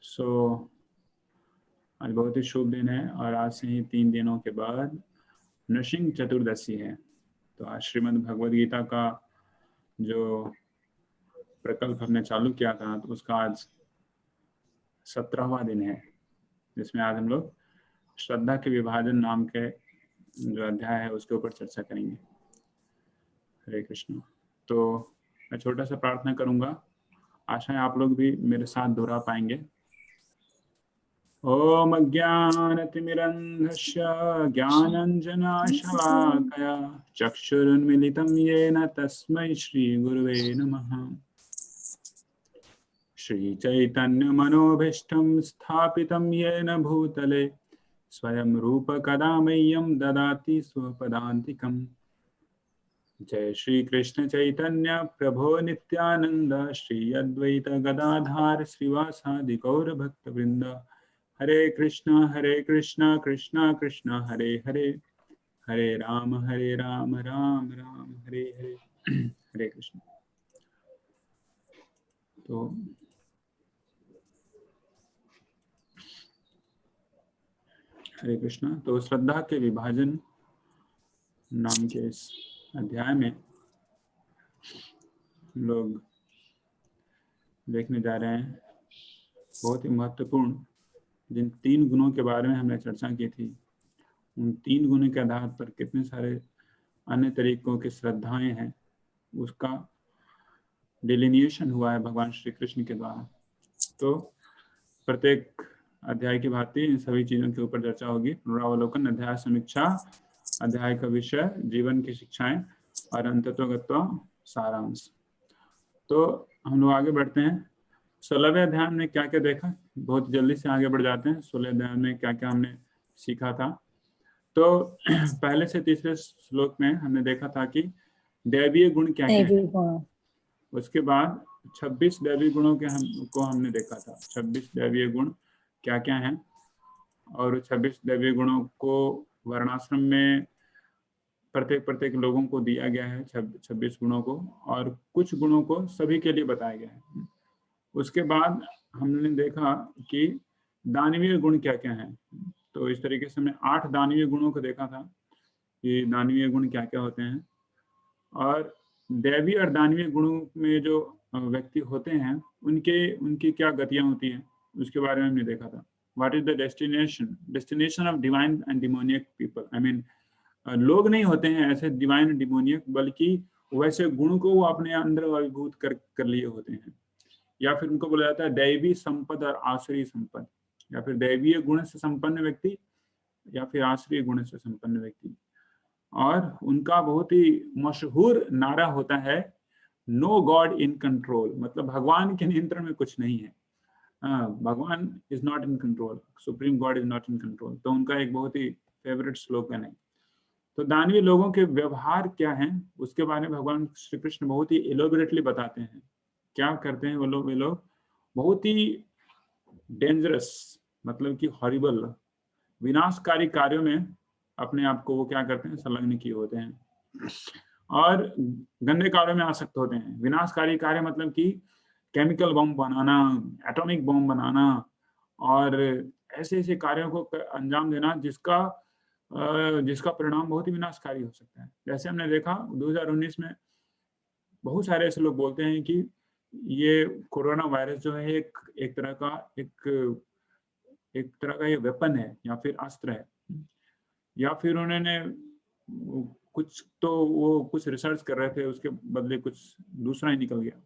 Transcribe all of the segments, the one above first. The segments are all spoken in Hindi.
सो आज बहुत ही शुभ दिन है और आज से ही 3 दिनों के बाद नृसिंह चतुर्दशी है। तो आज श्रीमद् भगवद गीता का जो प्रकल्प हमने चालू किया था तो उसका आज 17वां दिन है, जिसमें आज हम लोग श्रद्धा के विभाजन नाम के जो अध्याय है उसके ऊपर चर्चा करेंगे। हरे कृष्ण। तो मैं छोटा सा प्रार्थना करूंगा, आशा है आप लोग भी मेरे साथ दोहरा पाएंगे। ओम अज्ञानतिमिरन्धस्य ज्ञानञ्जनशलाकया चक्षुरुन्मीलितं येन तस्मै श्रीगुरुवे नमः। श्रीचैतन्यमनोभीष्टं स्थापितं येन भूतले स्वयं रूप कदा मह्यं ददाति स्वपदान्तिकम्। जय श्री कृष्ण चैतन्य प्रभो नित्यानंद श्री अद्वैत गदाधार श्रीवासादि गौर भक्तवृंद। हरे कृष्णा कृष्णा कृष्णा हरे हरे, हरे राम राम राम हरे हरे। हरे कृष्ण। तो हरे कृष्णा। तो श्रद्धा के विभाजन नाम के इस अध्याय में लोग देखने जा रहे हैं बहुत ही महत्वपूर्ण जिन 3 गुणों के बारे में हमने चर्चा की थी, उन 3 गुणों के आधार पर कितने सारे अन्य तरीकों की श्रद्धाएं हैं, उसका डिलिनिएशन हुआ है भगवान श्री कृष्ण के द्वारा। तो प्रत्येक अध्याय की भांति इन सभी चीजों के ऊपर चर्चा होगी। पुनरावलोकन, अध्याय समीक्षा, अध्याय का विषय, जीवन की शिक्षाएं और अंततोगत्वा सारांश। तो हम लोग आगे बढ़ते हैं। 16वें अध्याय में क्या क्या देखा, बहुत जल्दी से आगे बढ़ जाते हैं। 16वें अध्याय में क्या क्या हमने सीखा था। तो पहले से तीसरे श्लोक में हमने देखा था कि दैवीय गुण क्या क्या है। उसके बाद 26 दैवीय गुणों के हमने देखा था। 26 दैवीय गुण क्या क्या हैं और 26 दैवीय गुणों को वर्णाश्रम में प्रत्येक लोगों को दिया गया है। 26 गुणों को, और कुछ गुणों को सभी के लिए बताया गया है। उसके बाद हमने देखा कि दानवीय गुण क्या क्या हैं। तो इस तरीके से हमने 8 दानवीय गुणों को देखा था कि दानवीय गुण क्या क्या होते हैं, और दैवीय और दानवीय गुणों में जो व्यक्ति होते हैं उनकी क्या गतियां होती हैं उसके बारे में हमने देखा था। What is the destination of divine and demoniac people. I mean लोग नहीं होते हैं ऐसे डिवाइन एंड डिमोनियक, बल्कि वैसे गुण को वो अपने अंदर अभिभूत कर लिए होते हैं। या फिर उनको बोला जाता है दैवी संपद और आश्रय संपद, या फिर दैवीय गुण से संपन्न व्यक्ति या फिर आश्रय गुण से संपन्न व्यक्ति। और उनका बहुत ही मशहूर नारा होता है, नो गॉड इन कंट्रोल, मतलब भगवान के नियंत्रण में कुछ नहीं है। भगवान is not in control, supreme God is not in control. तो उनका एक बहुत ही फेवरेट स्लोगन है। तो दानवीय लोगों के व्यवहार क्या हैं उसके बारे में भगवान श्री कृष्ण बहुत ही एलोबरेटली बताते हैं। क्या करते हैं वे लोग बहुत ही डेंजरस, मतलब कि हॉरिबल, विनाशकारी कार्यों में अपने आप को वो क्या करते हैं, संलग्न किए होते हैं और गंदे कार्यों में आसक्त होते हैं। विनाशकारी कार्य मतलब कि केमिकल बम बनाना, एटॉमिक बम बनाना और ऐसे ऐसे कार्यों को अंजाम देना जिसका परिणाम बहुत ही विनाशकारी हो सकता है। जैसे हमने देखा 2019 में बहुत सारे ऐसे लोग बोलते हैं कि ये कोरोना वायरस जो है एक तरह का ये वेपन है या फिर अस्त्र है, या फिर उन्होंने कुछ रिसर्च कर रहे थे, उसके बदले कुछ दूसरा ही निकल गया।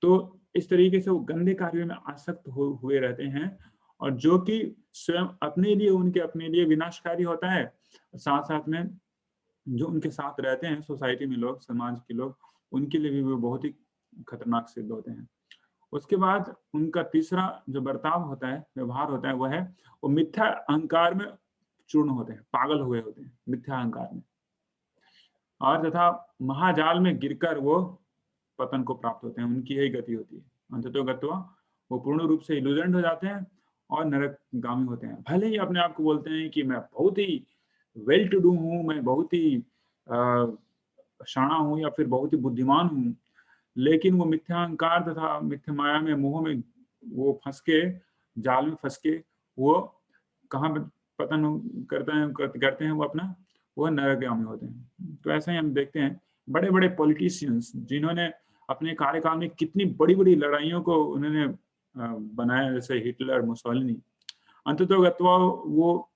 तो इस तरीके से वो गंदे कार्यों में आसक्त हुए रहते हैं, और जो कि स्वयं अपने लिए विनाशकारी होता है। साथ साथ में जो उनके साथ रहते हैं सोसाइटी में लोग, समाज के लोग, उनके लिए भी वो बहुत ही खतरनाक सिद्ध होते हैं। उसके बाद उनका तीसरा जो बर्ताव होता है, व्यवहार होता है, वो मिथ्या अहंकार में चूर्ण होते हैं, पागल हुए होते हैं मिथ्या अहंकार में, और तथा महाजाल में गिरकर वो पतन को प्राप्त होते हैं। उनकी यही गति होती है। अंततोगत्वा वो पूर्ण रूप से इल्यूजेंट हो जाते हैं और नरकगामी होते हैं। भले ही अपने आप को बोलते हैं कि मैं बहुत ही वेल टू डू हूँ, मैं बहुत ही शाणा हूँ या फिर बहुत ही बुद्धिमान हूँ, लेकिन वो मिथ्या अहंकार तथा मिथ्या माया में, मोह में वो फंस के जाल में फंस के वो कहाँ पतन करते हैं वो अपना, वो नरकगामी होते हैं। तो ऐसा ही हम देखते हैं बड़े बड़े पॉलिटिशियंस जिन्होंने अपने कार्यकाल में कितनी बड़ी बड़ी लड़ाइयों को उन्होंने बनाया, जैसे हिटलर, मुसोलिनी, अंततोगत्वा वो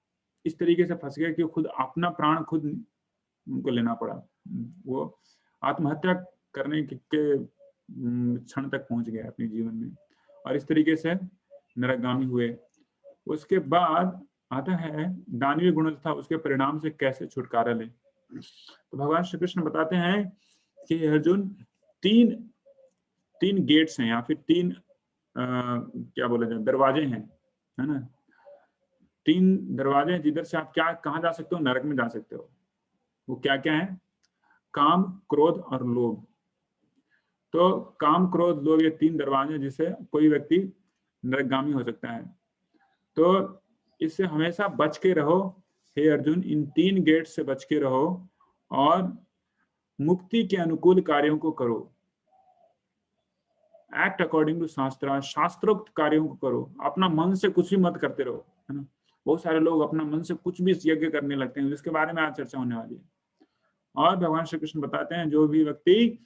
इस तरीके से फंस गए कि खुद अपना प्राण खुद उनको लेना पड़ा। वो आत्महत्या करने के क्षण तक पहुंच गए अपने जीवन में, और इस तरीके से नरकगामी हुए। उसके बाद आता है दानवीय गुण तथा उसके परिणाम से कैसे छुटकारा ले। तो भगवान श्री कृष्ण बताते हैं कि अर्जुन, तीन गेट्स हैं या फिर तीन क्या बोला जाए, दरवाजे हैं, है ना। 3 दरवाजे हैं जिधर से आप कहाँ जा सकते हो, नरक में जा सकते हो। वो क्या क्या है? काम, क्रोध और लोभ। तो काम, क्रोध, लोभ, ये 3 दरवाजे जिससे कोई व्यक्ति नरकगामी हो सकता है। तो इससे हमेशा बच के रहो हे अर्जुन, इन 3 गेट से बच के रहो और मुक्ति के अनुकूल कार्यों को करो। एक्ट अकॉर्डिंग टू शास्त्र, शास्त्रोक्त कार्यों को करो। अपना मन से कुछ भी मत करते रहो, है ना। बहुत सारे लोग अपना मन से कुछ भी यज्ञ करने लगते हैं, जिसके बारे में आज चर्चा होने वाली है। और भगवान श्री कृष्ण बताते हैं जो भी व्यक्ति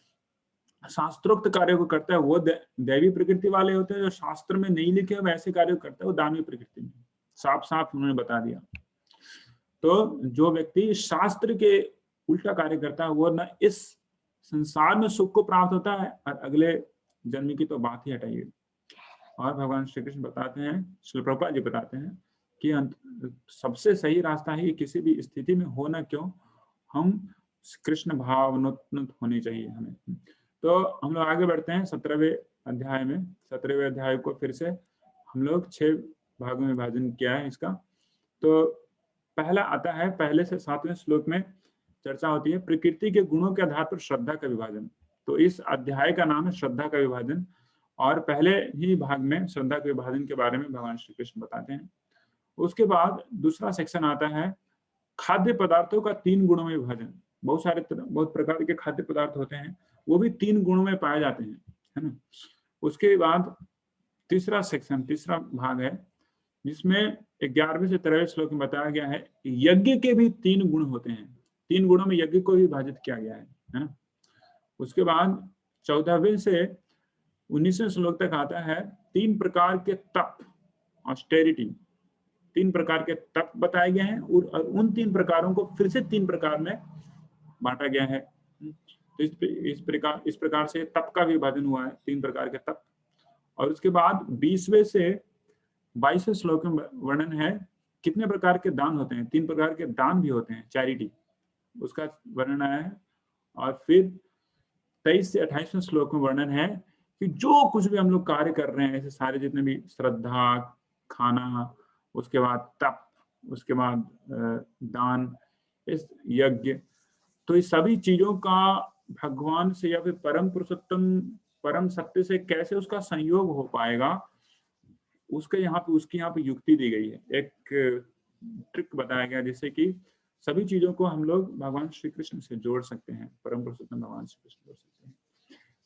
शास्त्रोक्त कार्यों को करता है वो दैवी प्रकृति वाले होते हैं। जो शास्त्र में नहीं लिखे वैसे कार्य करता है वो दानवी प्रकृति में। साफ साफ उन्होंने बता दिया। तो जो व्यक्ति शास्त्र के उल्टा कार्य करता है वो न इस संसार में सुख को प्राप्त होता है, और अगले जन्म की तो बात ही हटाइए। और भगवान श्री कृष्ण बताते हैं, श्री प्रभुपाद जी बताते हैं कि सबसे सही रास्ता है किसी भी स्थिति में हो ना क्यों, हम कृष्ण भावनोन्नत होनी चाहिए हमें। तो हम लोग आगे बढ़ते हैं 17वें अध्याय में। 17वें अध्याय को फिर से हम लोग 6 भागों में विभाजन किया है इसका। तो पहला आता है, पहले से 7वें श्लोक में चर्चा होती है प्रकृति के गुणों के आधार पर श्रद्धा का विभाजन। तो इस अध्याय का नाम है श्रद्धा का विभाजन, और पहले ही भाग में श्रद्धा के विभाजन के बारे में भगवान श्री कृष्ण बताते हैं। उसके बाद दूसरा सेक्शन आता है खाद्य पदार्थों का 3 गुणों में विभाजन। बहुत प्रकार के खाद्य पदार्थ होते हैं, वो भी 3 गुणों में पाए जाते हैं, है ना। उसके बाद तीसरा भाग है जिसमें 11वें से 13वें श्लोक में बताया गया है यज्ञ के भी 3 गुण होते हैं। 3 गुणों में यज्ञ को भी विभाजित किया गया है ना। उसके बाद 14वें से 19वें श्लोक तक आता है 3 प्रकार के तप, ऑस्टेरिटी। 3 प्रकार के तप बताए गए हैं, और उन 3 प्रकारों को फिर से 3 प्रकार में बांटा गया है। तो इस प्रकार से तप का विभाजन हुआ है, 3 प्रकार के तप। और उसके बाद 20वें से 22वें श्लोक में वर्णन है कितने प्रकार के दान होते हैं। 3 प्रकार के दान भी होते हैं, चैरिटी, उसका वर्णन आया है। और फिर 23 से 28वें श्लोक में वर्णन है कि जो कुछ भी हम लोग कार्य कर रहे हैं, ऐसे सारे जितने भी श्रद्धा, खाना, उसके बाद तप, उसके बाद दान, इस यज्ञ, तो इस सभी चीजों का भगवान से या फिर परम पुरुषोत्तम परम सत्य से कैसे उसका संयोग हो पाएगा, उसके उसकी यहाँ पे युक्ति दी गई है। एक ट्रिक बताया गया जिससे कि सभी चीजों को हम लोग भगवान श्री कृष्ण से जोड़ सकते हैं, परम पुरुषोत्तम भगवान श्री कृष्ण जोड़ सकते हैं।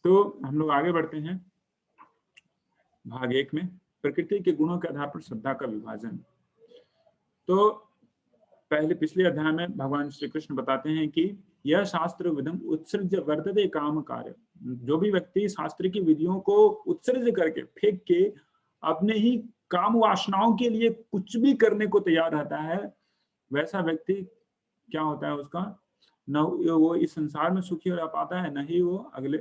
तो हम लोग आगे बढ़ते हैं भाग 1 में, प्रकृति के गुणों के आधार पर श्रद्धा का विभाजन। तो पिछले अध्याय में भगवान श्री कृष्ण बताते हैं कि यह शास्त्र विधम उत्सृज्य वर्तते काम कार्य। जो भी व्यक्ति शास्त्र की विधियों को उत्सर्ज करके, फेंक के अपने ही काम वासनाओं के लिए कुछ भी करने को तैयार रहता है, वैसा व्यक्ति क्या होता है, उसका न वो इस संसार में सुखी रह पाता है, न ही वो अगले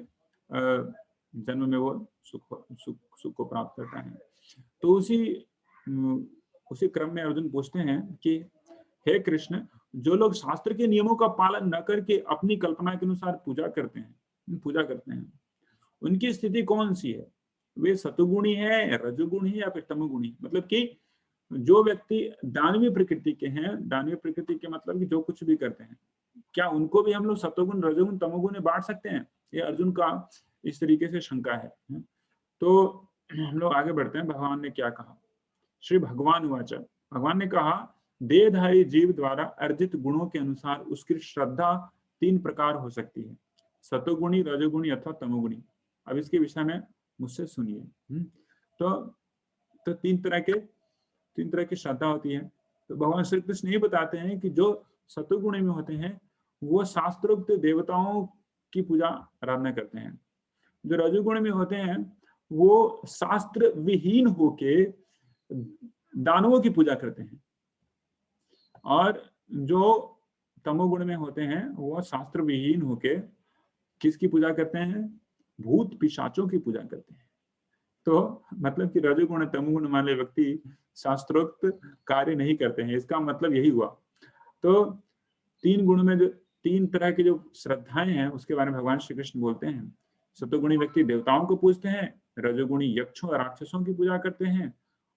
जन्म में वो सुख को प्राप्त करता है। तो उसी क्रम में अर्जुन पूछते हैं कि हे कृष्ण, जो लोग शास्त्र के नियमों का पालन न करके अपनी कल्पना के अनुसार पूजा करते हैं, उनकी स्थिति कौन सी है? वे सतुगुणी है, रजोगुणी या फिर तमोगुणी? मतलब कि जो व्यक्ति दानवीय प्रकृति के हैं, दानवीय प्रकृति के मतलब कि जो कुछ भी करते हैं, क्या उनको भी हम लोग सतोगुण, रजोगुण, तमोगुण में बांट सकते हैं? ये अर्जुन का इस तरीके से शंका है। तो हम लोग आगे बढ़ते हैं, भगवान ने क्या कहा। श्री भगवान वाचा, भगवान ने कहा देहधारी जीव द्वारा अर्जित गुणों के अनुसार उसकी श्रद्धा 3 प्रकार हो सकती है, सतोगुणी, रजोगुणी अथवा तमोगुणी। अब इसके विषय में मुझसे सुनिए। तो तो तीन तरह की श्रद्धा होती है। तो भगवान श्री कृष्ण ये बताते हैं कि जो सतोगुण में होते हैं वो शास्त्रोक्त देवताओं की पूजा आराधना करते हैं। जो रजोगुण में होते हैं वो शास्त्र विहीन होके दानवों की पूजा करते हैं, और जो तमोगुण में होते हैं वो शास्त्र विहीन होके किसकी पूजा करते हैं? भूत पिशाचों की पूजा करते हैं। तो मतलब कि रजोगुण तमोगुण वाले व्यक्ति शास्त्रोक्त कार्य नहीं करते हैं, इसका मतलब यही हुआ। तो तीन गुण में जो तीन तरह की जो श्रद्धाएं हैं उसके बारे में भगवान श्री कृष्ण बोलते हैं। सतोगुणी व्यक्ति देवताओं को पूजते हैं, रजोगुणी यक्षों और राक्षसों की पूजा करते हैं,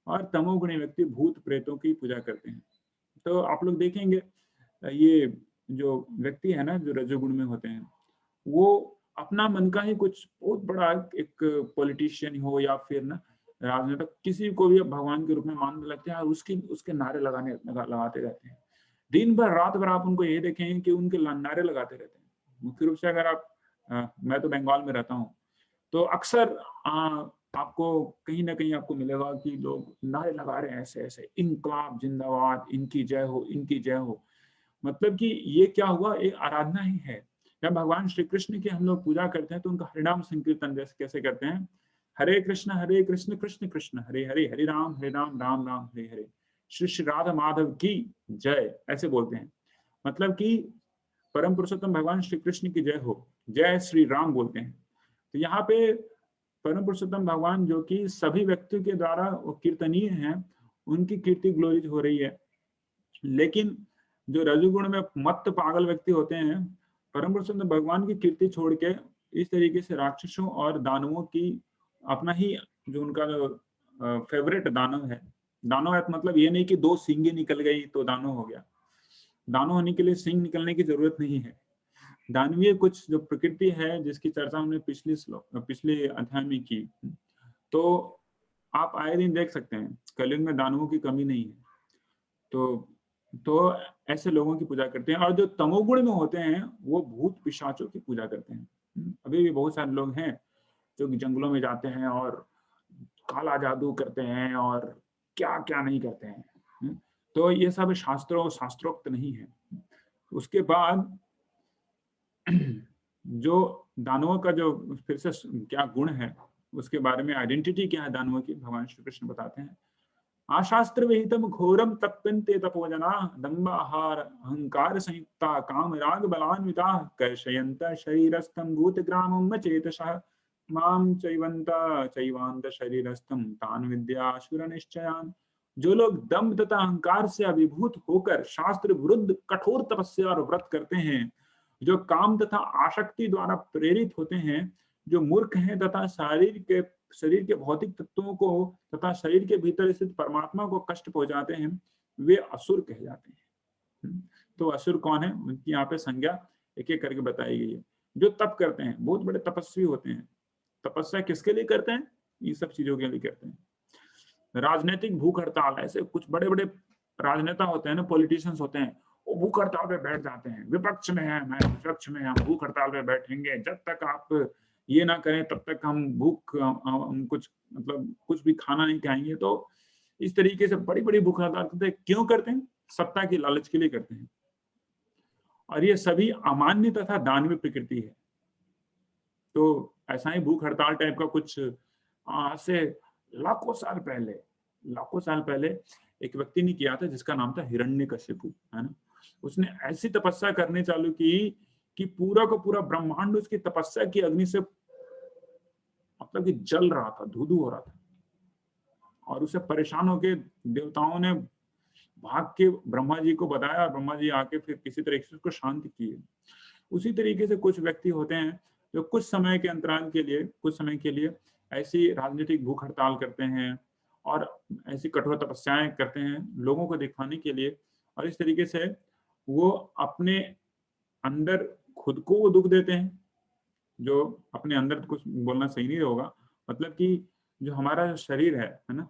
और तमोगुणी व्यक्ति भूत प्रेतों की पूजा करते हैं। तो आप लोग देखेंगे ये जो व्यक्ति है ना जो रजोगुण में होते हैं वो अपना मन का ही कुछ बहुत बड़ा एक पॉलिटिशियन हो या फिर ना राजनेता किसी को भी भगवान के रूप में मानने लगते हैं और उसके नारे लगाते रहते हैं। दिन भर रात भर आप उनको ये देखेंगे कि उनके नारे लगाते रहते हैं। मुख्य रूप से अगर आप मैं तो बंगाल में रहता हूँ तो अक्सर आपको कहीं ना कहीं आपको मिलेगा कि लोग नारे लगा रहे हैं ऐसे ऐसे, इनकलाब जिंदाबाद, इनकी जय हो, इनकी जय हो। मतलब कि ये क्या हुआ, एक आराधना ही है। जब भगवान श्री कृष्ण की हम लोग पूजा करते हैं तो उनका हरिनाम संकीर्तन जैसे कैसे करते हैं, हरे कृष्ण कृष्ण कृष्ण हरे हरे, हरे राम राम राम हरे हरे, श्री श्री राधा माधव की जय, ऐसे बोलते हैं। मतलब कि परम पुरुषोत्तम भगवान श्री कृष्ण की जय हो, जय श्री राम बोलते हैं। तो यहाँ पे परम पुरुषोत्तम भगवान जो कि सभी व्यक्तियों के द्वारा कीर्तनीय हैं, उनकी कीर्ति ग्लोरीज हो रही है। लेकिन जो रजोगुण में मत्त पागल व्यक्ति होते हैं, परम पुरुषोत्तम भगवान की कीर्ति छोड़ के इस तरीके से राक्षसों और दानवों की अपना ही जो उनका जो फेवरेट दानव है, दानव है मतलब ये नहीं कि दो सींगे निकल गई तो दानव हो गया। दानव होने के लिए सींग निकलने की जरूरत नहीं है। दानवीय कुछ जो प्रकृति है जिसकी चर्चा हमने पिछले अध्याय में की, तो आप आए दिन देख सकते हैं कलयुग में दानवों की कमी नहीं है। तो ऐसे लोगों की पूजा करते हैं। और जो तमोगुण में होते हैं वो भूत पिशाचों की पूजा करते हैं। अभी भी बहुत सारे लोग हैं जो जंगलों में जाते हैं और काला जादू करते हैं और क्या क्या नहीं करते हैं। तो ये सब शास्त्रोक्त नहीं है। उसके बाद जो दानवों का जो फिर से क्या गुण है उसके बारे में, आइडेंटिटी क्या है दानवों की, भगवान श्री कृष्ण बताते हैं। आशास्त्र विहितम घोरम तप्यन्ते तपोजना, दम्बाहार अहंकार संयुक्ता काम राग बलान्विता, कर्षयन्त शरीरस्थं भूतग्रामं चेतसः, माम चैवान्त शरीरस्थं तान् विद्यासुर निश्चयान्। जो लोग दम्भ तथा अहंकार से अभिभूत होकर शास्त्र विरुद्ध कठोर तपस्या और व्रत करते हैं, जो काम तथा आसक्ति द्वारा प्रेरित होते हैं, जो मूर्ख हैं तथा शरीर के भौतिक तत्वों को तथा शरीर के भीतर स्थित परमात्मा को कष्ट पहुंचाते हैं, वे असुर कहे जाते हैं। तो असुर कौन है, उनकी यहाँ पे संज्ञा एक एक करके बताई गई है। जो तप करते हैं, बहुत बड़े तपस्वी होते हैं। तपस्या किसके लिए करते हैं? इन सब चीजों के लिए करते हैं। राजनीतिक भूख हड़ताल, ऐसे कुछ बड़े बड़े राजनेता होते हैं ना, पॉलिटिशियंस होते हैं, वो भूख हड़ताल पे बैठ जाते हैं। विपक्ष में है, मैं विपक्ष में, हम भूख हड़ताल पे बैठेंगे, जब तक आप ये ना करें तब तक हम कुछ भी खाना नहीं खाएंगे। तो इस तरीके से बड़ी बड़ी भूख हड़ताल करते हैं। क्यों करते हैं? सत्ता की लालच के लिए करते हैं। और ये सभी अमान्य तथा दानवीय प्रकृति है। तो ऐसा ही भूख हड़ताल टाइप का कुछ आज से लाखों साल पहले एक व्यक्ति ने किया था जिसका नाम था हिरण्यकशिपु, है ना। उसने ऐसी तपस्या करनी चालू की कि पूरा का पूरा ब्रह्मांड उसकी तपस्या की अग्नि से मतलब कि जल रहा था, धू-धू हो रहा था। और उसे परेशान होके देवताओं ने भाग के ब्रह्मा जी को बताया और ब्रह्मा जी आके फिर किसी तरीके से उसको शांति किए। उसी तरीके से कुछ व्यक्ति होते हैं जो कुछ समय के लिए ऐसी राजनीतिक भूख हड़ताल करते हैं और ऐसी कठोर तपस्याएं करते हैं लोगों को दिखाने के लिए। और इस तरीके से वो अपने अंदर खुद को वो दुख देते हैं, जो अपने अंदर कुछ बोलना सही नहीं होगा, मतलब कि जो हमारा शरीर है ना,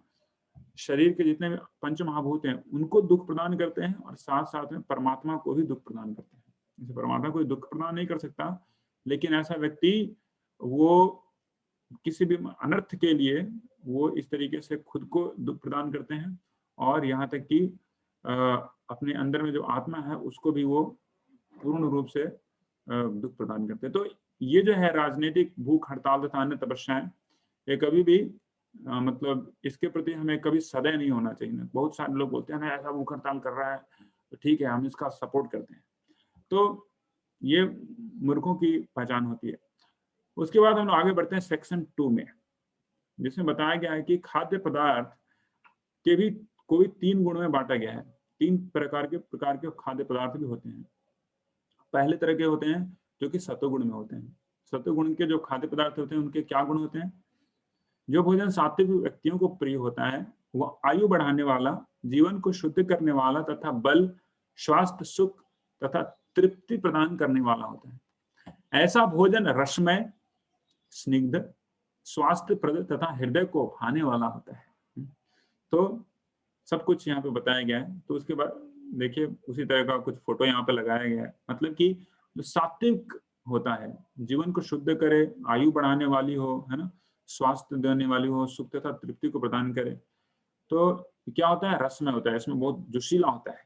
शरीर के जितने भी पंच महाभूत हैं उनको दुख प्रदान करते हैं और साथ साथ में परमात्मा को भी दुख प्रदान करते हैं। जैसे परमात्मा कोई दुख प्रदान नहीं कर सकता, लेकिन ऐसा व्यक्ति वो किसी भी अनर्थ के लिए वो इस तरीके से खुद को दुख प्रदान करते हैं और यहाँ तक कि अपने अंदर में जो आत्मा है उसको भी वो पूर्ण रूप से दुख प्रदान करते हैं। तो ये जो है राजनीतिक भूख हड़ताल तथा अन्य तपस्याएं, ये कभी भी मतलब इसके प्रति हमें कभी सदैव नहीं होना चाहिए। बहुत सारे लोग बोलते हैं ना ऐसा भूख हड़ताल कर रहा है तो ठीक है हम इसका सपोर्ट करते हैं, तो ये मूर्खों की पहचान होती है। उसके बाद हम आगे बढ़ते हैं सेक्शन 2 में, जिसमें बताया गया है कि खाद्य पदार्थ के भी कोई 3 गुणों में बांटा गया है। 3 प्रकार के खाद्य पदार्थ भी होते हैं। पहले तरह के होते हैं जो कि सत्वगुण में होते हैं। सत्वगुण के जो खाद्य पदार्थ होते हैं उनके क्या गुण होते हैं? जो भोजन सात्विक व्यक्तियों को प्रिय होता है वह आयु बढ़ाने वाला, जीवन को शुद्ध करने वाला तथा बल, स्वास्थ्य, सुख तथा तृप्ति प्रदान करने वाला होता है। ऐसा भोजन रसमय, स्निग्ध, स्वास्थ्यप्रद तथा हृदय को भाने वाला होता है। तो सब कुछ यहाँ पे बताया गया है। तो उसके बाद देखिए उसी तरह का कुछ फोटो यहाँ पे लगाया गया है। मतलब कि जो सात्विक होता है, जीवन को शुद्ध करे, आयु बढ़ाने वाली हो, है ना, स्वास्थ्य देने वाली हो, सुख तथा तृप्ति को प्रदान करे, तो क्या होता है? रसमय होता है, इसमें बहुत जोशीला होता है,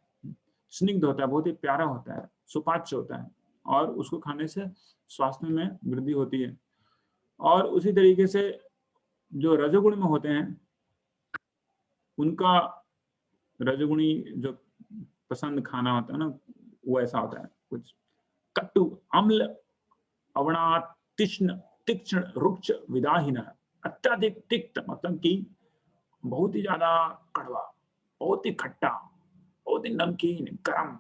स्निग्ध होता है, बहुत ही प्यारा होता है, सुपाच्य होता है और उसको खाने से स्वास्थ्य में वृद्धि होती है। और उसी तरीके से जो रजोगुण में होते हैं उनका रजोगुणी जो पसंद खाना होता है ना वो ऐसा होता है कुछ कटु, अम्ल, अवणा, तीक्ष्ण, तीक्ष्ण, रुक्ष, विदाहीन, अत्यधिक तिक्त, मतलब कि बहुत ही ज्यादा कड़वा, बहुत ही खट्टा, बहुत ही नमकीन, गरम,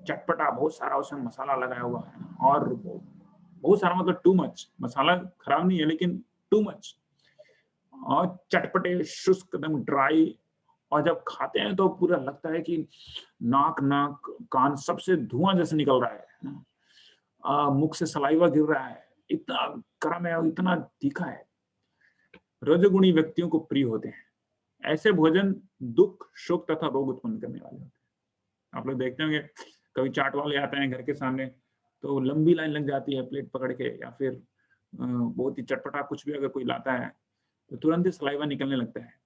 चटपटा, बहुत सारा उसमें मसाला लगाया हुआ है और बहुत सारा, मतलब टू मच। मसाला खराब नहीं है लेकिन टू मच, और चटपटे, शुष्क, एकदम ड्राई। और जब खाते हैं तो पूरा लगता है कि नाक कान सबसे धुआं जैसे निकल रहा है, मुख से सलाइवा गिर रहा है, इतना गर्म है और इतना तीखा है। रजोगुणी व्यक्तियों को प्रिय होते हैं। ऐसे भोजन दुख, शोक तथा रोग उत्पन्न करने वाले होते हैं। आप लोग देखते होंगे कभी चाट वाले आते हैं घर के सामने तो लंबी लाइन लग जाती है प्लेट पकड़ के, या फिर बहुत ही चटपटा कुछ भी अगर कोई लाता है तो तुरंत ही सलाइवा निकलने लगता है।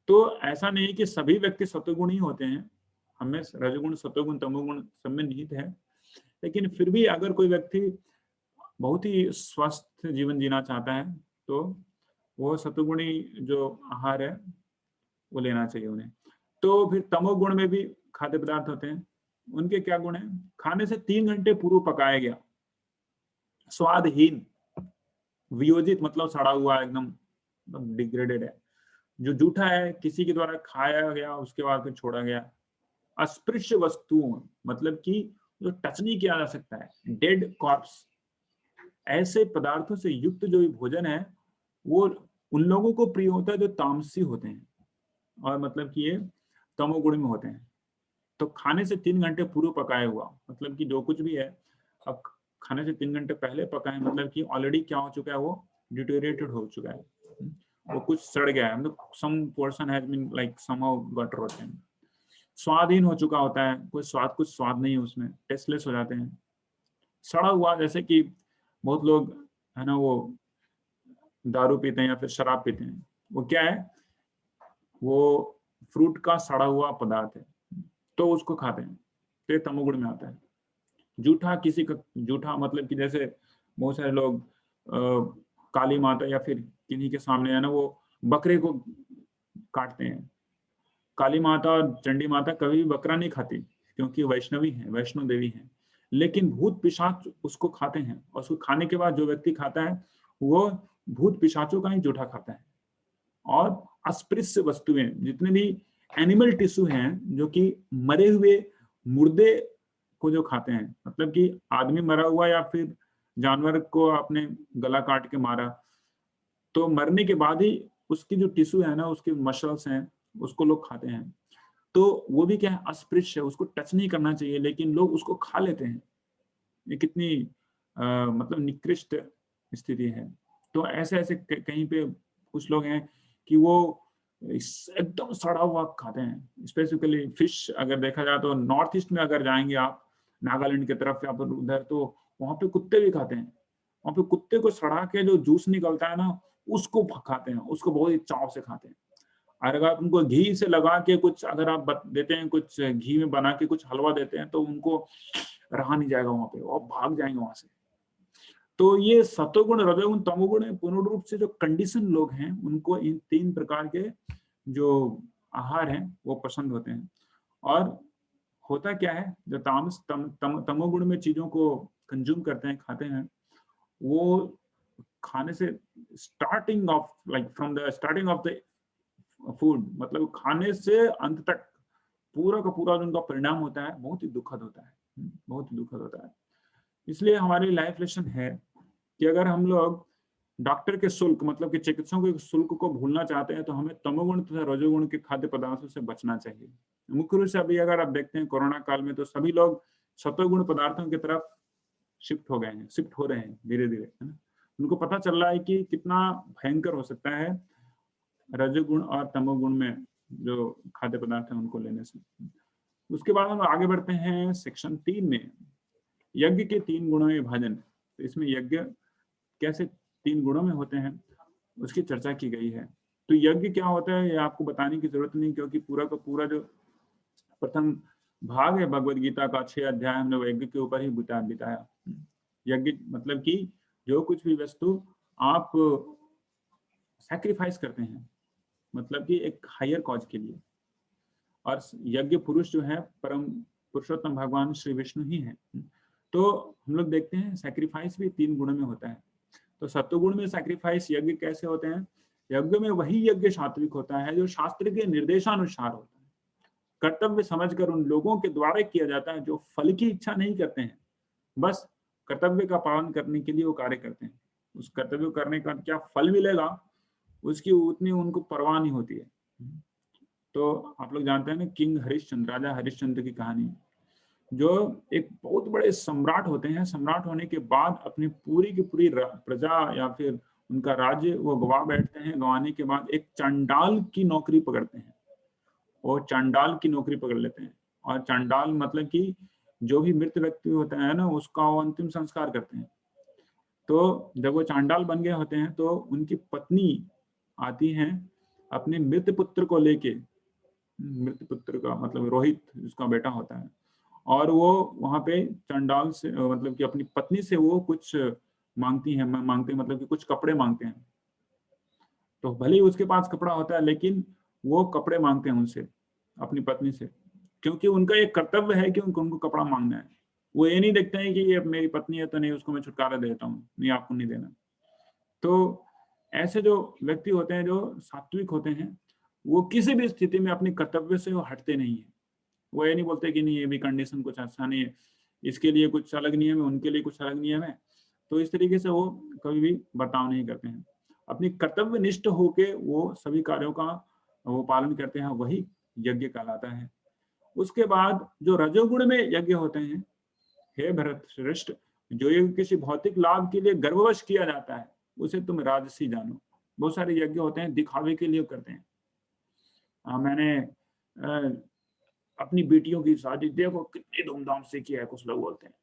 तो ऐसा नहीं कि सभी व्यक्ति सत्वगुण ही होते हैं, हमें रजोगुण, सत्वगुण, तमोगुण सब में निहित है। लेकिन फिर भी अगर कोई व्यक्ति बहुत ही स्वस्थ जीवन जीना चाहता है तो वो सत्वगुणी जो आहार है वो लेना चाहिए उन्हें। तो फिर तमोगुण में भी खाद्य पदार्थ होते हैं। उनके क्या गुण है? खाने से 3 घंटे पूर्व पकाया गया, स्वादहीन, वियोजित मतलब सड़ा हुआ, एकदम डिग्रेडेड है, जो जूठा है, किसी के द्वारा खाया गया उसके बाद फिर छोड़ा गया, अस्पृश्य वस्तुओं मतलब कि जो टच नहीं किया जा सकता है, डेड कॉर्प्स, ऐसे पदार्थों से युक्त जो भी भोजन है वो उन लोगों को प्रिय होता है जो तामसी होते हैं, और मतलब कि ये तमोगुण में होते हैं। तो खाने से 3 घंटे पूर्व पकाया हुआ, मतलब कि जो कुछ भी है अब खाने से 3 घंटे पहले पकाए, मतलब कि ऑलरेडी क्या हो चुका है, वो डिटेरियोरेटेड हो चुका है, वो कुछ सड़ गया है, मतलब some portion has been like somehow got rotten. स्वादहीन हो चुका होता है, कुछ स्वाद नहीं है उसमें, टेस्टलेस हो जाते हैं। सड़ा हुआ, जैसे कि बहुत लोग है ना वो दारू पीते हैं या फिर शराब पीते हैं, वो क्या है, वो फ्रूट का सड़ा हुआ पदार्थ है तो उसको खाते हैं, तो ये तमोगुण में आता है। जूठा, किसी का जूठा मतलब कि जैसे बहुत सारे लोग काली माता या फिर किन्हीं के सामने है ना वो बकरे को काटते हैं। काली माता और चंडी माता कभी भी बकरा नहीं खाती क्योंकि वैष्णवी है, वैष्णो देवी है, लेकिन भूत पिशाच उसको खाते हैं, और उसको खाने के बाद जो व्यक्ति खाता है वो भूत पिशाचों का ही जूठा खाता है। और अस्पृश्य वस्तुएं, जितने भी एनिमल टिश्यू हैं, जो कि मरे हुए मुर्दे को जो खाते हैं, मतलब कि आदमी मरा हुआ या फिर जानवर को आपने गला काट के मारा तो मरने के बाद ही उसकी जो टिश्यू है ना, उसके मसल्स हैं, उसको लोग खाते हैं। तो वो भी क्या है, अस्पृश्य है, उसको टच नहीं करना चाहिए, लेकिन लोग उसको खा लेते हैं। ये कितनी मतलब निकृष्ट स्थिति है। तो ऐसे ऐसे कहीं पे कुछ लोग हैं कि वो एकदम सड़ा हुआ खाते हैं। स्पेसिफिकली फिश अगर देखा जाए तो नॉर्थ ईस्ट में अगर जाएंगे आप, नागालैंड की तरफ या फिर उधर, तो वहां पे कुत्ते भी खाते हैं। वहां पे कुत्ते को सड़ा के जो जूस निकलता है ना, उसको खाते हैं, उसको बहुत ही चाव से खाते हैं। और अगर आप उनको घी से लगा के कुछ अगर आप देते हैं, कुछ घी में बना के कुछ हलवा देते हैं, तो उनको रहा नहीं जाएगा वहां पे, वो भाग जाएंगे वहां से। तो ये सत्वगुण, रजोगुण, तमोगुण पूर्ण रूप से जो कंडीशन लोग हैं, उनको इन 3 प्रकार के जो आहार हैं वो पसंद होते हैं। और होता क्या है, जो तमोगुण में चीजों को कंज्यूम करते हैं, खाते हैं, वो खाने से starting of like from the starting of the food, मतलब खाने से अंत तक पूरा का पूरा जो उनका परिणाम होता है बहुत ही दुखद होता है, बहुत ही दुखद होता है। इसलिए हमारी लाइफ लेसन है कि अगर हम लोग डॉक्टर के शुल्क, मतलब कि चिकित्सकों के शुल्क को भूलना चाहते हैं, तो हमें तमोगुण तथा रजोगुण के खाद्य पदार्थों से बचना चाहिए। मुख्य रूप से अभी अगर आप देखते हैं कोरोना काल में, तो सभी लोग सत्वगुण पदार्थों की तरफ शिफ्ट हो गए हैं, शिफ्ट हो रहे हैं धीरे धीरे, है ना। उनको पता चल रहा है कि कितना भयंकर हो सकता है रजोगुण और तमोगुण में जो खाद्य पदार्थ है उनको लेने से। उसके बाद हम आगे बढ़ते हैं सेक्शन 3 में, यज्ञ के 3 गुणों में विभाजन। तो इसमें यज्ञ कैसे 3 गुणों में होते हैं उसकी चर्चा की गई है। तो यज्ञ क्या होता है ये आपको बताने की जरूरत नहीं, क्योंकि पूरा का पूरा जो प्रथम भाग है भगवद गीता का 6 अध्याय हमने यज्ञ के ऊपर ही बिताया। यज्ञ मतलब कि जो कुछ भी वस्तु आप सैक्रिफाइस करते हैं, मतलब कि एक हायर कॉज के लिए। और यज्ञ पुरुष जो है परम पुरुषोत्तम भगवान श्री विष्णु ही है। तो हम लोग देखते हैं सैक्रिफाइस भी 3 गुणों में होता है। तो सत्वगुण में सैक्रिफाइस यज्ञ कैसे होते हैं? यज्ञ में वही यज्ञ सात्विक होता है जो शास्त्र के निर्देशानुसार होता है, कर्तव्य समझकर उन लोगों के द्वारा किया जाता है जो फल की इच्छा नहीं करते हैं, बस कर्तव्य का पालन करने के लिए वो कार्य करते हैं। उस कर्तव्य करने का क्या फल मिलेगा उसकी उतनी उनको परवाह नहीं होती है। तो आप लोग जानते हैं ना किंग हरिश्चंद्र, राजा हरिश्चंद्र की कहानी, जो एक बहुत बड़े सम्राट होते हैं। सम्राट होने के बाद अपनी पूरी की पूरी प्रजा या फिर उनका राज्य वो गवा बैठते हैं। गंवाने के बाद एक चांडाल की नौकरी पकड़ते हैं, वो चांडाल की नौकरी पकड़ लेते हैं। और चांडाल मतलब कि जो भी मृत व्यक्ति होता है ना, उसका वो अंतिम संस्कार करते हैं। तो जब वो चांडाल बन गए होते हैं तो उनकी पत्नी आती हैं अपने मृत पुत्र को लेके, मृत पुत्र का मतलब रोहित जिसका बेटा होता है, और वो वहां पे चंडाल से मतलब कि अपनी पत्नी से वो कुछ मांगते मतलब कि कुछ कपड़े मांगते हैं। तो भले ही उसके पास कपड़ा होता है लेकिन वो कपड़े मांगते हैं उनसे, अपनी पत्नी से, क्योंकि उनका एक कर्तव्य है कि उनको कपड़ा मांगना है। वो ये नहीं देखते हैं कि ये मेरी पत्नी है तो नहीं उसको मैं छुटकारा दे देता हूँ, नहीं आपको नहीं देना। तो ऐसे जो व्यक्ति होते हैं जो सात्विक होते हैं, वो किसी भी स्थिति में अपने कर्तव्य से वो हटते नहीं है। वो ये नहीं बोलते कि नहीं ये भी कंडीशन कुछ अच्छा नहीं है, इसके लिए कुछ अलग नियम है, उनके लिए कुछ अलग नियम है। तो इस तरीके से वो कभी भी बर्ताव नहीं करते हैं। अपनी कर्तव्य निष्ठ होके वो सभी कार्यों का वो पालन करते हैं, वही यज्ञ कहलाता है। उसके बाद जो रजोगुण में यज्ञ होते हैं, हे भरत श्रेष्ठ, जो यज्ञ किसी भौतिक लाभ के लिए गर्ववश किया जाता है उसे तुम राजसी जानो। बहुत सारे यज्ञ होते हैं दिखावे के लिए करते हैं। मैंने अपनी बेटियों की शादी देखो कितनी धूमधाम से किया है, कुछ लोग बोलते हैं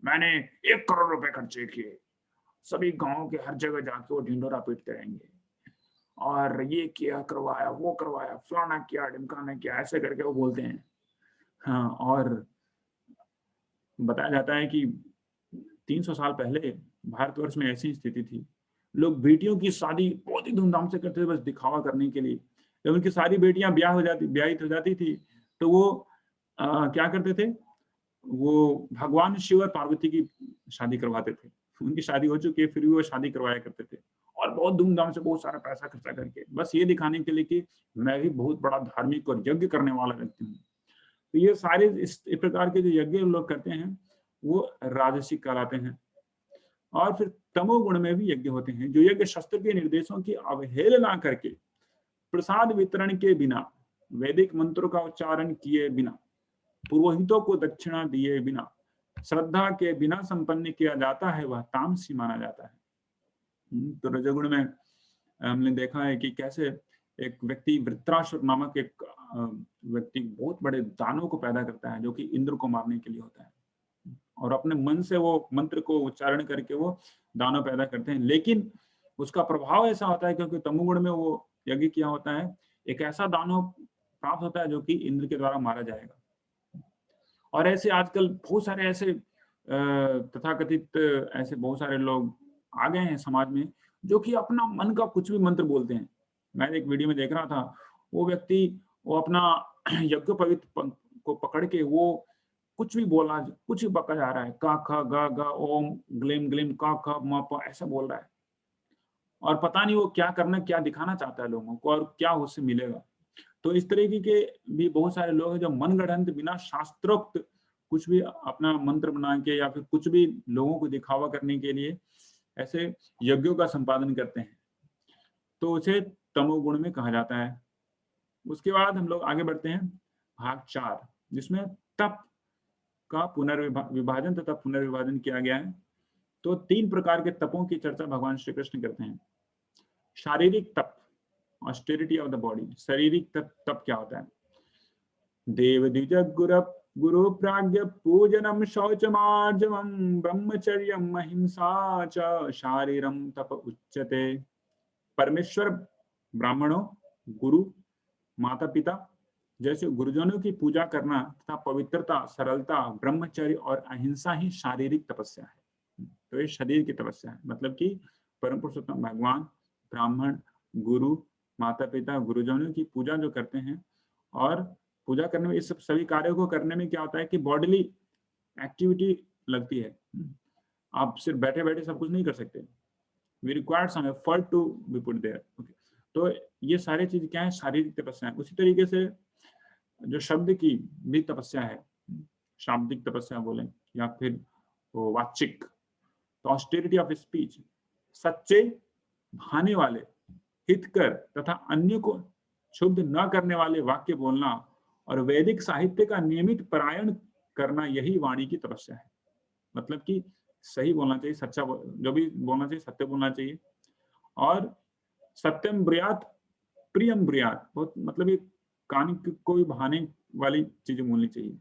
मैंने 1 करोड़ रुपए खर्चे किए, सभी गांव के हर जगह जाके वो ढिंडोरा पीटते रहेंगे और ये किया करवाया वो करवाया फलाना किया ढिमकाना किया, ऐसे करके वो बोलते हैं। हाँ, और बताया जाता है कि 300 साल पहले भारतवर्ष में ऐसी स्थिति थी, लोग बेटियों की शादी बहुत ही धूमधाम से करते थे बस दिखावा करने के लिए। जब उनकी सारी बेटियां ब्याहित हो जाती थी तो वो क्या करते थे, वो भगवान शिव और पार्वती की शादी करवाते थे। उनकी शादी हो चुकी है फिर भी वो शादी करवाया करते थे, और बहुत धूमधाम से बहुत सारा पैसा खर्चा करके, बस ये दिखाने के लिए कि मैं भी बहुत बड़ा धार्मिक और यज्ञ करने वाला व्यक्ति हूँ। तो ये सारे इस प्रकार के जो यज्ञ लोग करते हैं वो राजसिक कहलाते हैं। और फिर तमोगुण में भी यज्ञ होते हैं, जो यज्ञ शास्त्र के निर्देशों की अवहेलना करके, प्रसाद वितरण के बिना, वैदिक मंत्रों का उच्चारण किए बिना, पुरोहितों को दक्षिणा दिए बिना, श्रद्धा के बिना संपन्न किया जाता है, वह तामसी माना जाता है। तो रजोगुण में हमने देखा है कि कैसे एक व्यक्ति वृत्रासुर नामक एक व्यक्ति बहुत बड़े दानव को पैदा करता है जो कि इंद्र को मारने के लिए होता है, और अपने मन से वो मंत्र को उच्चारण करके वो दानव पैदा करते हैं। लेकिन उसका प्रभाव ऐसा होता है क्योंकि तमोगुण में वो यज्ञ किया होता है, एक ऐसा दानव प्राप्त होता है जो कि इंद्र के द्वारा मारा जाएगा। और ऐसे आजकल बहुत सारे ऐसे तथाकथित ऐसे बहुत सारे लोग आ गए हैं समाज में जो कि अपना मन का कुछ भी मंत्र बोलते हैं। मैं एक वीडियो में देख रहा था, वो व्यक्ति वो अपना यज्ञोपवीत को पकड़ के वो कुछ भी बोला, कुछ भी बका जा रहा है, का ख ग ग ओम ग्लीम ग्लीम का ख म प ऐसा बोल रहा है, और पता नहीं वो क्या करना, क्या दिखाना चाहता है लोगों को और क्या उससे मिलेगा। तो इस तरीके के भी बहुत सारे लोग हैं जो मनगढ़ंत बिना शास्त्रोक्त कुछ भी अपना मंत्र बना के या फिर कुछ भी लोगों को दिखावा करने के लिए ऐसे यज्ञों का संपादन करते हैं, तो उसे तमोगुण में कहा जाता है। उसके बाद हम लोग आगे बढ़ते हैं भाग 4, जिसमें तप का पुनर्विभाजन तथा पुनर्विभाजन किया गया है। तो 3 प्रकार के तपों की चर्चा भगवान श्री कृष्ण करते हैं। शारीरिक तप, ऑस्टेरिटी ऑफ द बॉडी। शारीरिक तप क्या होता है? देव द्विज गुरु प्राज्ञ पूजनम शौचमार्जवम ब्रह्मचर्यम अहिंसा च शारीरम तप उच्यते। परमेश्वर, ब्राह्मणों, गुरु, माता पिता जैसे गुरुजनों की पूजा करना तथा पवित्रता, सरलता, ब्रह्मचर्य और अहिंसा ही शारीरिक तपस्या है। तो ये शरीर की तपस्या है, मतलब कि परम पुरुषोत्तम भगवान, ब्राह्मण, गुरु, माता पिता, गुरुजनों की पूजा जो करते हैं, और पूजा करने में इस सब सभी कार्यों को करने में क्या होता है कि बॉडीली एक्टिविटी लगती है। आप सिर्फ बैठे बैठे सब कुछ नहीं कर सकते। We require some effort to be put there. Okay. तो ये सारी चीज क्या है? शारीरिक तपस्या है। उसी तरीके से जो शब्द की भी तपस्या है, शाब्दिक तपस्या बोले या फिर वाचिक, तो ऑस्टेरिटी ऑफ स्पीच, सच्चे, भाने वाले, हितकर तथा अन्य को क्षुब्ध न करने वाले वाक्य बोलना और वैदिक साहित्य का नियमित पारायण करना, यही वाणी की तपस्या है। मतलब कि सही बोलना चाहिए, सच्चा जो भी बोलना चाहिए सत्य बोलना चाहिए, और सत्यम ब्रुयात प्रियम ब्रुयात, बहुत मतलब ये कान को भी भाने वाली चीजें बोलनी चाहिए।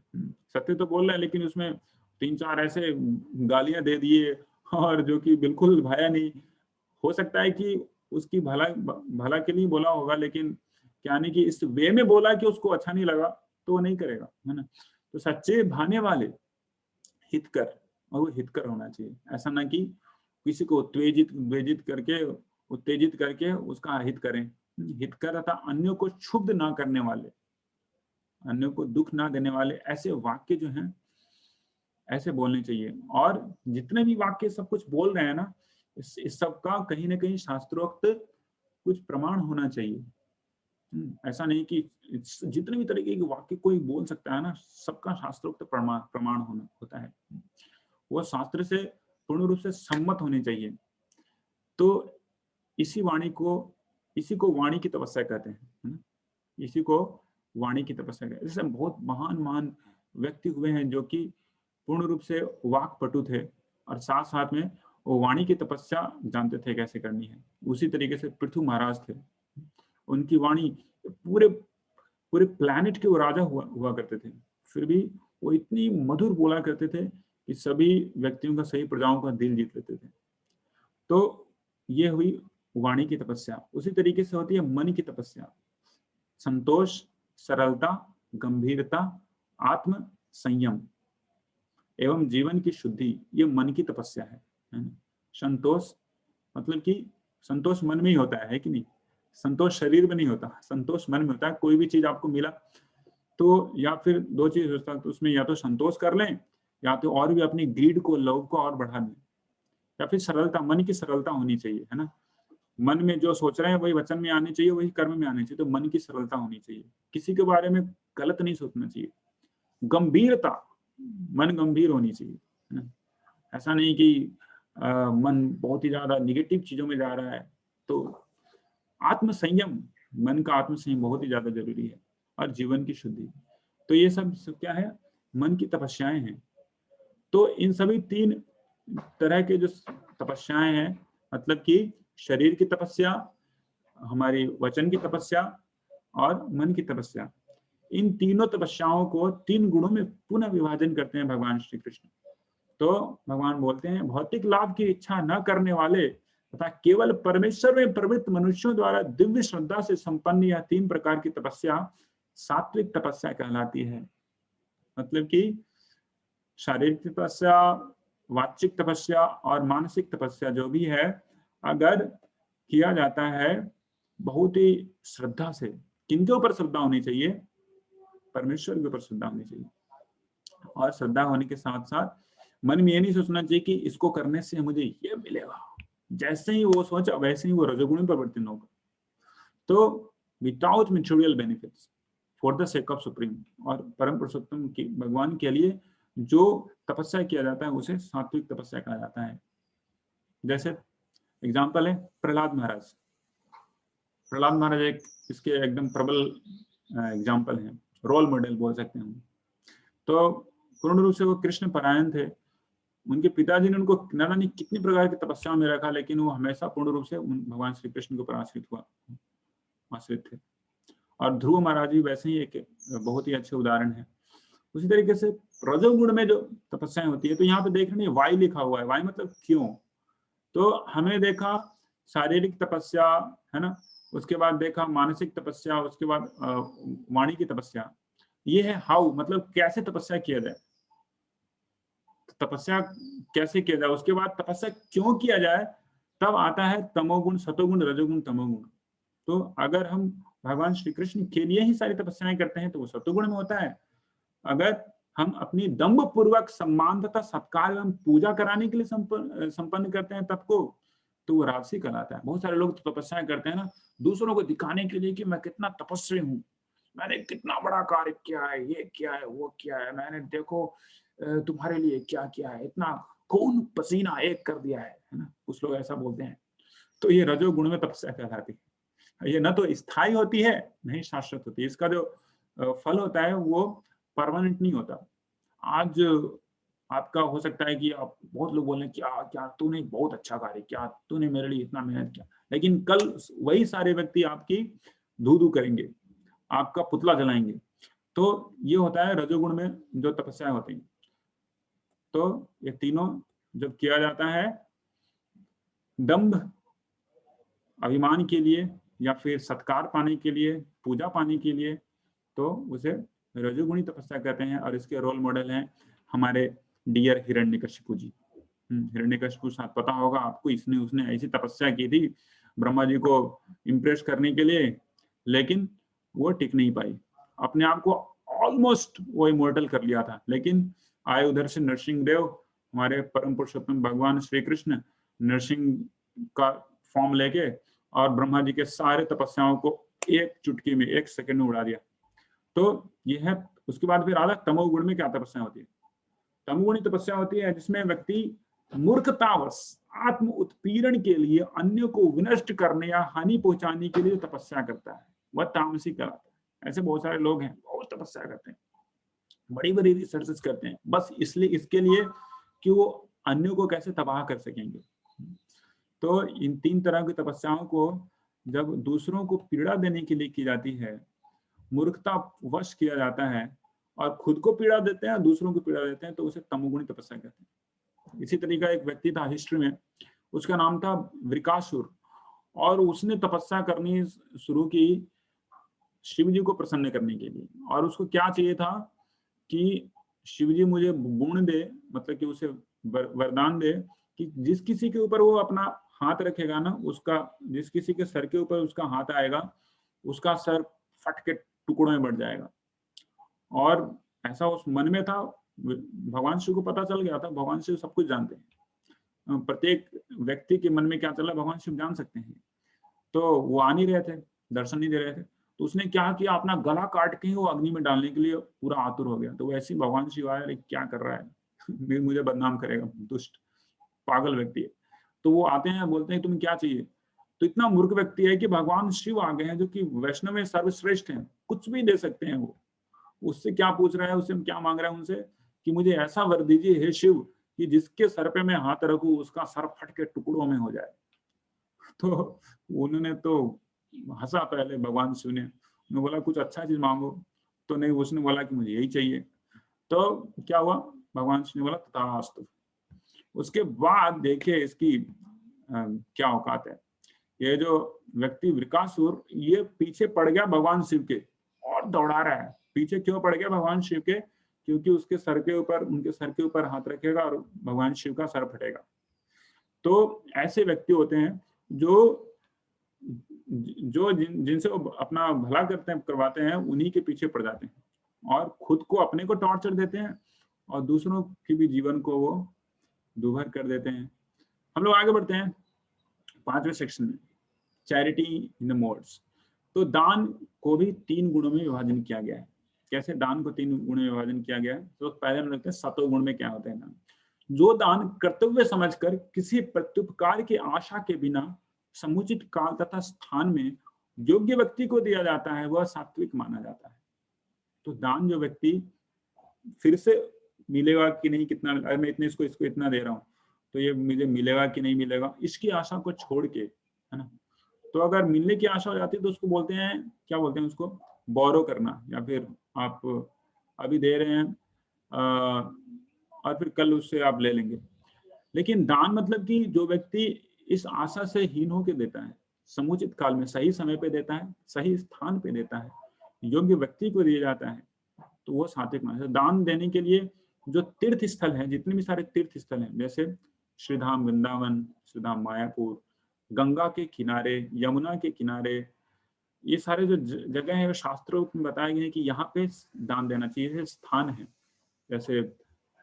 सत्य तो बोल रहे हैं लेकिन उसमें 3-4 ऐसे गालियां दे दिए और जो कि बिल्कुल भाया नहीं। हो सकता है कि उसकी भला के लिए बोला होगा, लेकिन क्या नहीं कि इस वे में बोला कि उसको अच्छा नहीं लगा तो वो नहीं करेगा, है ना। तो सच्चे भाने वाले, हितकर, और वो हितकर होना चाहिए। ऐसा ना कि किसी को उत्तेजित करके उसका हित करें। हितकर तथा अन्यों को क्षुब्ध ना करने वाले, अन्यों को दुख ना देने वाले ऐसे वाक्य जो हैं ऐसे बोलने चाहिए। और जितने भी वाक्य सब कुछ बोल रहे हैं ना, इस सब का कहीं ना कहीं शास्त्रोक्त कुछ प्रमाण होना चाहिए। ऐसा नहीं कि जितने भी तरीके के वाक्य कोई बोल सकता है ना, सबका शास्त्रोक्त प्रमाण होता है। वो शास्त्र से पूर्ण रूप से सम्मत होनी चाहिए। तो इसी को वाणी की तपस्या कहते हैं। इसी को वाणी की तपस्या कहते हैं। जैसे बहुत महान व्यक्ति हुए हैं जो कि पूर्ण रूप से वाक्पटु थे और साथ साथ में वो वाणी की तपस्या जानते थे कैसे करनी है। उसी तरीके से पृथु महाराज थे, उनकी वाणी पूरे प्लैनेट के वो राजा हुआ करते थे, फिर भी वो इतनी मधुर बोला करते थे कि सभी व्यक्तियों का, सही प्रजाओं का दिल जीत लेते थे। तो ये हुई वाणी की तपस्या। उसी तरीके से होती है मन की तपस्या। संतोष, सरलता, गंभीरता, आत्म संयम एवं जीवन की शुद्धि, ये मन की तपस्या है। संतोष मतलब कि संतोष मन में ही होता है कि नहीं? संतोष शरीर में नहीं होता, संतोष मन में होता है। कोई भी चीज आपको मिला तो या फिर 2 चीज होता है, तो उसमें या तो संतोष कर लें या तो और भी अपनी ग्रीड को, लोभ को और बढ़ा दें, या फिर सरलता, मन की सरलता होनी चाहिए, है ना। मन में जो सोच रहे हैं वही वचन में आनी चाहिए, वही कर्म में आनी चाहिए। तो मन की सरलता होनी चाहिए, किसी के बारे में गलत नहीं सोचना चाहिए। गंभीरता, मन गंभीर होनी चाहिए, है ना। ऐसा नहीं कि मन बहुत ही ज्यादा निगेटिव चीजों में जा रहा है। तो आत्म संयम, मन का आत्म संयम बहुत ही ज्यादा जरूरी है, और जीवन की शुद्धि। तो ये सब क्या है? मन की तपस्याएं हैं। तो इन सभी 3 तरह के जो तपस्याएं हैं, मतलब कि शरीर की तपस्या, हमारी वचन की तपस्या और मन की तपस्या, इन तीनों तपस्याओं को 3 गुणों में पुनः विभाजन करते हैं भगवान श्री कृष्ण। तो भगवान बोलते हैं, भौतिक लाभ की इच्छा न करने वाले तथा केवल परमेश्वर में प्रवृत्त मनुष्यों द्वारा दिव्य श्रद्धा से संपन्न यह 3 प्रकार की तपस्या सात्विक तपस्या कहलाती है। मतलब कि शारीरिक तपस्या, वाचिक तपस्या और मानसिक तपस्या जो भी है, अगर किया जाता है बहुत ही श्रद्धा से, किनके ऊपर श्रद्धा होनी चाहिए? परमेश्वर के ऊपर श्रद्धा होनी चाहिए। और श्रद्धा होने के साथ साथ मन में ये नहीं सोचना चाहिए कि इसको करने से मुझे ये मिलेगा। जैसे ही वो सोचा वैसे ही वो रजोगुण में परिवर्तन होगा। तो without material benefits for the sake of supreme, और परम पुरुषोत्तम की भगवान के लिए जो तपस्या किया जाता है उसे सात्विक तपस्या कहा जाता है। जैसे एग्जाम्पल है प्रहलाद महाराज। प्रहलाद महाराज एक इसके एकदम प्रबल एग्जाम्पल है, रोल मॉडल बोल सकते हैं। तो पूर्ण रूप से वो कृष्ण परायण थे। उनके पिताजी ने उनको न जाने कितनी प्रकार की तपस्या में रखा, लेकिन वो हमेशा पूर्ण रूप से भगवान श्री कृष्ण के ऊपर आश्रित थे। और ध्रुव महाराज भी वैसे ही एक बहुत ही अच्छे उदाहरण है। उसी तरीके से रजोगुण में जो तपस्याएं होती है, तो यहाँ पे देख रहे हैं वाई लिखा हुआ है। वाई मतलब क्यों? तो हमें देखा शारीरिक तपस्या, है ना, उसके बाद देखा मानसिक तपस्या, उसके बाद वाणी की तपस्या। ये है हाउ, मतलब कैसे तपस्या किया जाए, तपस्या कैसे किया जाए। उसके बाद तपस्या क्यों किया जाए, तब आता है तमोगुण, सतोगुण, रजोगुण, तमोगुण। तो अगर हम भगवान श्री कृष्ण के लिए ही सारी तपस्याएं करते हैं तो वो सतोगुण में होता है। अगर हम अपनी दम्भ पूर्वक सम्मान तथा सत्कार एवं पूजा कराने के लिए संपन्न करते हैं तब को, तो वो राजसी कहलाता है। बहुत सारे लोग तपस्याएं करते हैं ना दूसरों को दिखाने के लिए कि मैं कितना तपस्वी हूँ, मैंने कितना बड़ा कार्य किया है, ये किया है, वो किया है, मैंने देखो तुम्हारे लिए क्या किया है, इतना खून पसीना एक कर दिया है ना, कुछ लोग ऐसा बोलते हैं। तो ये रजोगुण में तपस्या कहलाती है। ये न तो स्थायी होती है, नहीं शाश्वत होती है। इसका जो फल होता है वो परमानेंट नहीं होता। आज आपका हो सकता है कि आप बहुत लोग बोलें क्या क्या तूने बहुत अच्छा कार्य किया, तूने मेरे लिए इतना मेहनत किया, लेकिन कल वही सारे व्यक्ति आपकी धू धू करेंगे, आपका पुतला जलाएंगे। तो ये होता है रजोगुण में जो तपस्या होती है। तो ये तीनों जब किया जाता है दंभ, अभिमान के लिए या फिर सत्कार पाने के लिए, पूजा पाने के लिए, तो उसे रजोगुणी तपस्या कहते हैं। और इसके रोल मॉडल हैं हमारे डियर हिरण्यकशिपु जी। हिरण्यकशिपु साथ पता होगा आपको, उसने ऐसी तपस्या की थी ब्रह्मा जी को इम्प्रेस करने के लिए, लेकिन वो टिक नहीं पाई। अपने आप को ऑलमोस्ट वो इमोर्टल कर लिया था, लेकिन आए उधर से नरसिंह देव, हमारे परम पुरुषोत्तम भगवान श्री कृष्ण, नरसिंह का फॉर्म लेके और ब्रह्मा जी के सारे तपस्याओं को एक चुटकी में, एक सेकंड में उड़ा दिया। तो ये है। उसके बाद फिर आधा तमोगुण में क्या तपस्या होती है? तमोगुणी तपस्या होती है जिसमें व्यक्ति मूर्खतावश आत्म उत्पीड़न के लिए अन्य को विनष्ट करने या हानि पहुंचाने के लिए तपस्या करता है, वह तामसी कहलाता है। ऐसे बहुत सारे लोग हैं, बहुत तपस्या करते हैं, बड़ी बड़ी रिसर्चेस करते हैं, बस इसलिए, इसके लिए कि वो अन्यों को कैसे तबाह कर सकेंगे। तो इन 3 तरह की तपस्याओं को जब दूसरों को पीड़ा देने के लिए की जाती है, मूर्खता वश किया जाता है और खुद को पीड़ा देते हैं, दूसरों को पीड़ा देते हैं, तो उसे तमोगुणी तपस्या कहते हैं। इसी तरीका एक व्यक्ति था हिस्ट्री में, उसका नाम था वृकासुर, और उसने तपस्या करनी शुरू की शिव जी को प्रसन्न करने के लिए। और उसको क्या चाहिए था कि शिव जी मुझे गुण दे, मतलब कि उसे वरदान दे कि जिस किसी के ऊपर वो अपना हाथ रखेगा ना, उसका, जिस किसी के सर के ऊपर उसका हाथ आएगा, उसका सर फट के टुकड़ों में बढ़ जाएगा। और ऐसा उस मन में था, भगवान शिव को पता चल गया था। भगवान शिव सब कुछ जानते हैं, प्रत्येक व्यक्ति के मन में क्या चल रहा है भगवान शिव जान सकते हैं। तो वो आ नहीं रहे थे, दर्शन नहीं दे रहे थे, तो उसने क्या किया, अपना गला काट के वो अग्नि में डालने के लिए पूरा आतुर हो गया। तो वैसे ही भगवान शिव आया, अरे क्या कर रहा है मुझे बदनाम करेगा, दुष्ट पागल व्यक्ति है। तो वो आते हैं, बोलते हैं तुम्हें क्या चाहिए। तो इतना मूर्ख व्यक्ति है कि भगवान शिव आ गए हैं जो कि वैष्णव में सर्वश्रेष्ठ हैं, कुछ भी दे सकते हैं। वो उससे क्या पूछ रहा है, उससे क्या मांग रहा है उनसे कि मुझे ऐसा वर दीजिए हे शिव कि जिसके सर पे मैं हाथ रखूं उसका सर फट के टुकड़ों में हो जाए। तो उन्होंने तो हंसा पहले भगवान शिव ने, उन्होंने बोला कुछ अच्छा चीज मांगो। तो नहीं, उसने बोला कि मुझे यही चाहिए। तो क्या हुआ, भगवान शिव ने बोला तथास्तु। उसके बाद देखिए इसकी क्या औकात है। ये जो व्यक्ति वृकासुर, ये पीछे पड़ गया भगवान शिव के और दौड़ा रहा है। पीछे क्यों पड़ गया भगवान शिव के? क्योंकि उसके सर के ऊपर, उनके सर के ऊपर हाथ रखेगा और भगवान शिव का सर फटेगा। तो ऐसे व्यक्ति होते हैं जो जिनसे वो अपना भला करवाते हैं, उन्हीं के पीछे पड़ जाते हैं और खुद को, अपने को टॉर्चर देते हैं और दूसरों के भी जीवन को वो दुभर कर देते हैं। हम लोग आगे बढ़ते हैं 5वें सेक्शन में, चैरिटी इन द मोड्स। तो दान को भी 3 गुणों में विभाजन किया गया है। कैसे दान को 3 गुणों में विभाजन किया गया है? तो पहले हम देखते हैं सतो गुण में क्या होते हैं दान। जो दान कर्तव्य समझकर किसी प्रत्युपकार की आशा के बिना समुचित काल तथा स्थान में योग्य व्यक्ति को दिया जाता है, वह सात्विक माना जाता है। तो दान जो व्यक्ति फिर से मिलेगा कि नहीं, कितना, अरे मैं इतने इसको इतना दे रहा हूँ तो ये मुझे मिलेगा कि नहीं मिलेगा, इसकी आशा को छोड़ के, है ना। तो अगर मिलने की आशा हो जाती है तो उसको बोलते हैं, क्या बोलते हैं उसको, बोरो करना, या फिर आप अभी दे रहे हैं और फिर कल उससे आप ले लेंगे। लेकिन दान मतलब कि जो व्यक्ति इस आशा से हीन होकर देता है, समुचित काल में सही समय पे देता है, सही स्थान पे देता है, योग्य व्यक्ति को दिया जाता है, तो वो सात्विक माना। दान देने के लिए जो तीर्थ स्थल है, जितने भी सारे तीर्थ स्थल हैं, जैसे श्रीधाम वृंदावन, श्रीधाम मायापुर, गंगा के किनारे, यमुना के किनारे, ये सारे जो जगह है शास्त्रों में बताया गया है कि यहाँ पे दान देना चाहिए, स्थान है। जैसे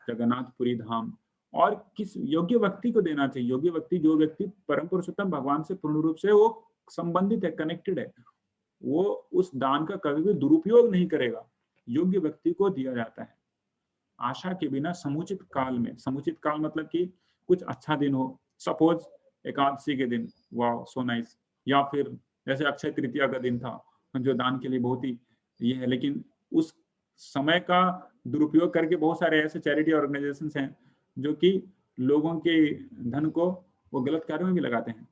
जगन्नाथपुरी धाम, और किस योग्य व्यक्ति को देना चाहिए। योग्य व्यक्ति, जो व्यक्ति परम पुरुषोत्तम भगवान से पूर्ण रूप से वो संबंधित है, कनेक्टेड है, वो उस दान का कभी भी दुरुपयोग नहीं करेगा। योग्य व्यक्ति को दिया जाता है आशा के बिना, समुचित काल में। समुचित काल मतलब कि कुछ अच्छा दिन हो, सपोज एकादशी के दिन, वाह सो नाइस, या फिर जैसे अक्षय तृतीया का दिन था जो दान के लिए बहुत ही ये है, लेकिन उस समय का दुरुपयोग करके बहुत सारे ऐसे चैरिटी ऑर्गेनाइजेशंस हैं जो कि लोगों के धन को वो गलत कार्यों में भी लगाते हैं।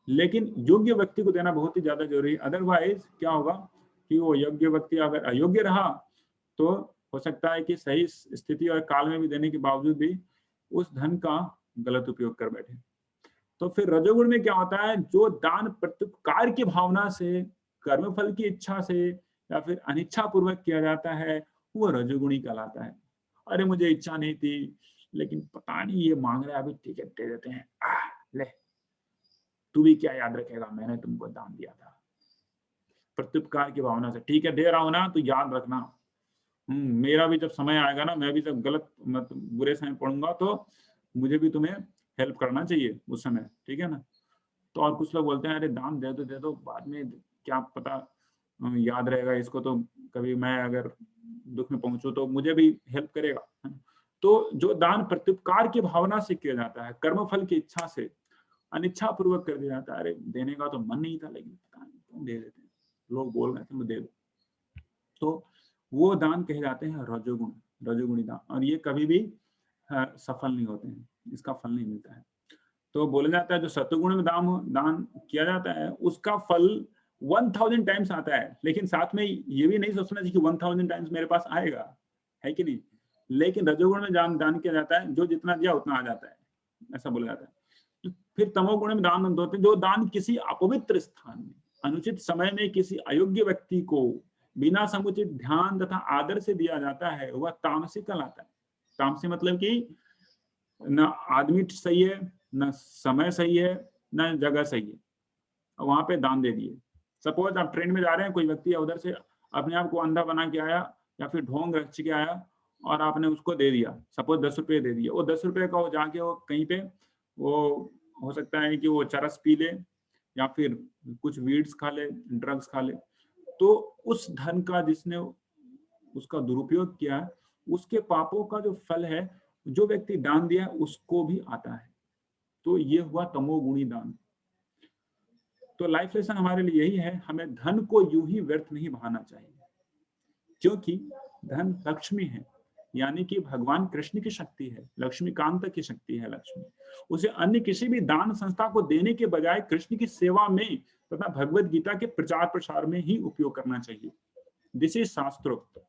लेकिन योग्य व्यक्ति को देना बहुत ही ज्यादा जरूरी है। अदरवाइज क्या होगा कि वो योग्य व्यक्ति अगर अयोग्य रहा तो हो सकता है कि सही स्थिति और काल में भी देने के बावजूद भी उस धन का गलत उपयोग कर बैठे। तो फिर रजोगुण में क्या होता है? जो दान प्रत्युपकार की भावना से, कर्मफल की इच्छा से या फिर अनिच्छा पूर्वक किया जाता है, वो रजोगुणी कहलाता है। अरे मुझे इच्छा नहीं थी, लेकिन पता नहीं ये मांग रहे, अभी ठीक है दे देते हैं, ले तू भी क्या याद रखेगा, मैंने तुमको दान दिया था। प्रत्युपकार की भावना से, ठीक है दे रहा हूं ना, तो याद रखना, मेरा भी जब समय आएगा ना, मैं भी जब गलत मतलब बुरे समय पढ़ूंगा तो मुझे भी तुम्हें हेल्प करना चाहिए उस समय, ठीक है ना। तो और कुछ लोग बोलते हैं अरे दान दे दो, बाद में क्या पता याद रहेगा इसको, तो कभी मैं अगर दुख में पहुंचू तो मुझे भी हेल्प करेगा। तो जो दान प्रत्युपकार की भावना से किया जाता है, कर्मफल की इच्छा से अनिच्छा पूर्वक कर दिया जाता है, अरे देने का तो मन नहीं था लेकिन पता नहीं क्यों दे देते हैं, लोग बोल रहे थे मैं दे दो, तो वो दान कहे जाते हैं रजोगुण, रजोगुणी दान। और ये कभी भी सफल नहीं होते हैं, इसका फल नहीं मिलता है। तो बोला जाता है जो सतगुण में दान किया जाता है उसका फल 1000 टाइम्स आता है, लेकिन साथ में ये भी नहीं सोचना चाहिए कि 1000 टाइम्स मेरे पास आएगा, है कि नहीं। लेकिन रजोगुण में दान किया जाता है, जो जितना दिया उतना आ जाता है, ऐसा बोला जाता है। तो फिर तमोगुण में दान होते हैं, जो दान किसी अपवित्र स्थान में, अनुचित समय में किसी अयोग्य व्यक्ति को बिना समुचित ध्यान तथा आदर से दिया जाता है, वह तामसिक कहलाता है। तामसी मतलब कि न आदमी सही है, न समय सही है, न जगह सही है, वहां पे दान दे दिए। सपोज आप ट्रेन में जा रहे हैं, कोई व्यक्ति उधर से अपने आप को अंधा बना के आया या फिर ढोंग रच के आया और आपने उसको दे दिया, सपोज 10 रुपये दे दिए। वो 10 रुपये का वो जाके वो कहीं पे वो हो सकता है कि वो चरस पी ले या फिर कुछ वीड्स खा ले, ड्रग्स खा ले। तो उस धन का जिसने उसका दुरुपयोग किया, उसके पापों का जो फल है, जो व्यक्ति दान दिया उसको भी आता है। तो ये हुआ तमोगुणी दान। तो लाइफ लेसन हमारे लिए यही है, हमें धन को यूं ही व्यर्थ नहीं बहाना चाहिए, क्योंकि धन लक्ष्मी है, यानी कि भगवान कृष्ण की शक्ति है, लक्ष्मीकांत की शक्ति है लक्ष्मी। उसे अन्य किसी भी दान संस्था को देने के बजाय कृष्ण की सेवा में तथा भगवत गीता के प्रचार प्रसार में ही उपयोग करना चाहिए। दिस इज शास्त्रोक्त।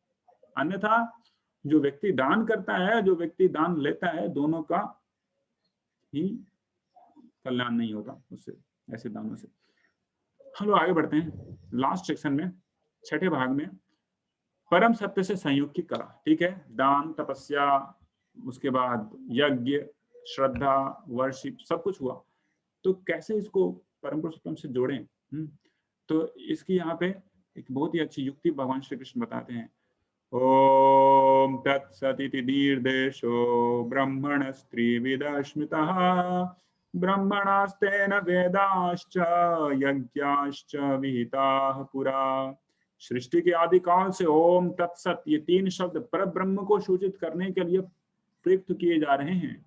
अन्यथा जो व्यक्ति दान करता है, जो व्यक्ति दान लेता है, दोनों का ही कल्याण नहीं होता उससे, ऐसे दानों से। हम लोग आगे बढ़ते हैं लास्ट सेक्शन में, छठे भाग में, परम सत्य से संयोग की कला। ठीक है, दान, तपस्या, उसके बाद यज्ञ, श्रद्धा, वर्शिप, सब कुछ हुआ, तो कैसे इसको परम पुरुषोत्तम से जोड़ें? तो इसकी यहाँ पे एक बहुत ही अच्छी युक्ति भगवान श्री कृष्ण बताते हैं। ओम तत्सदिति निर्देशो ब्रह्मणस्त्रिविदस्मृतः ब्रह्मणास्तेन वेदाश्च यज्ञाश्च विहिताः पुरा। सृष्टि के आदि काल से ओम तत्सत ये तीन शब्द पर ब्रह्म को सूचित करने के लिए प्रयुक्त किए जा रहे हैं।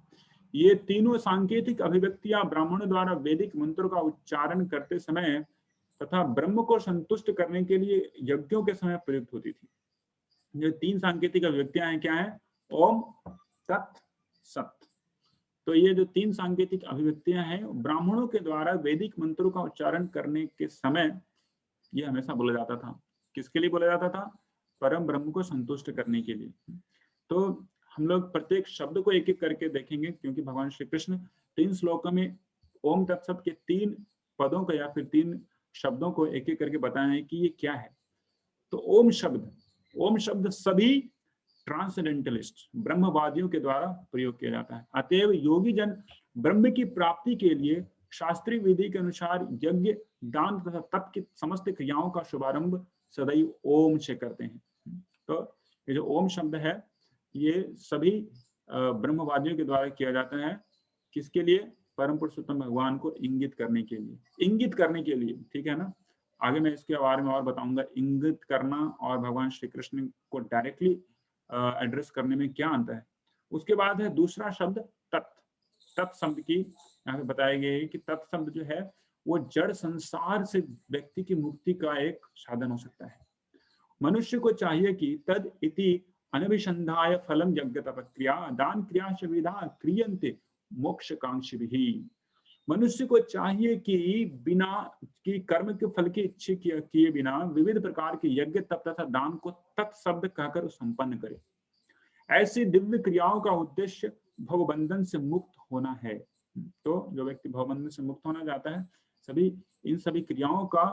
ये तीनों सांकेतिक अभिव्यक्तियां ब्राह्मणों द्वारा वैदिक मंत्रों का उच्चारण करते समय तथा ब्रह्म को संतुष्ट करने के लिए यज्ञों के समय प्रयुक्त होती थी। ये तीन सांकेतिक अभिव्यक्तियां हैं, क्या है? ओम, तत्, सत। तो ये जो तीन सांकेतिक अभिव्यक्तियां हैं ब्राह्मणों के द्वारा वैदिक मंत्रों का उच्चारण करने के समय ये हमेशा बोला जाता था। किसके लिए बोला जाता था? परम ब्रह्म को संतुष्ट करने के लिए। तो हम लोग प्रत्येक शब्द को एक एक करके देखेंगे, क्योंकि भगवान श्री कृष्ण 3 श्लोकों में ओम तत्सत के 3 पदों को या फिर 3 शब्दों को एक एक करके बताए कि ये क्या है। तो ओम शब्द सभी ट्रांसेंडेंटलिस्ट ब्रह्मवादियों के द्वारा प्रयोग किया जाता है। अतएव योगी जन ब्रह्म की प्राप्ति के लिए शास्त्रीय विधि के अनुसार यज्ञ, दान तथा तप की समस्त क्रियाओं का शुभारंभ सदैव ओम से करते हैं। तो ये जो ओम शब्द है ये सभी ब्रह्मवादियों के द्वारा किया जाता है। किसके लिए? परम पुरुषोत्तम भगवान को इंगित करने के लिए, ठीक है ना। आगे मैं इसके बारे में और बताऊंगा, इंगित करना और भगवान श्री कृष्ण को डायरेक्टली एड्रेस करने में क्या अंतर है। उसके बाद है दूसरा शब्द तत् शब्द की यहाँ पे बताया गया है कि तत् शब्द जो है वो जड़ संसार से व्यक्ति की मुक्ति का एक साधन हो सकता है। मनुष्य को चाहिए कि तद इति अनभिसंधाय फलम यज्ञ तप क्रिया दान क्रिया विधा क्रियन्ते मोक्ष कांक्षी। मनुष्य को चाहिए कि बिना कि कर्म के फल की इच्छा किए बिना विविध प्रकार के यज्ञ तप तथा दान को तत्शब्द कहकर संपन्न करे। ऐसी दिव्य क्रियाओं का उद्देश्य भवबंधन से मुक्त होना है। तो जो व्यक्ति भवबंधन से मुक्त होना चाहता है, इन सभी क्रियाओं का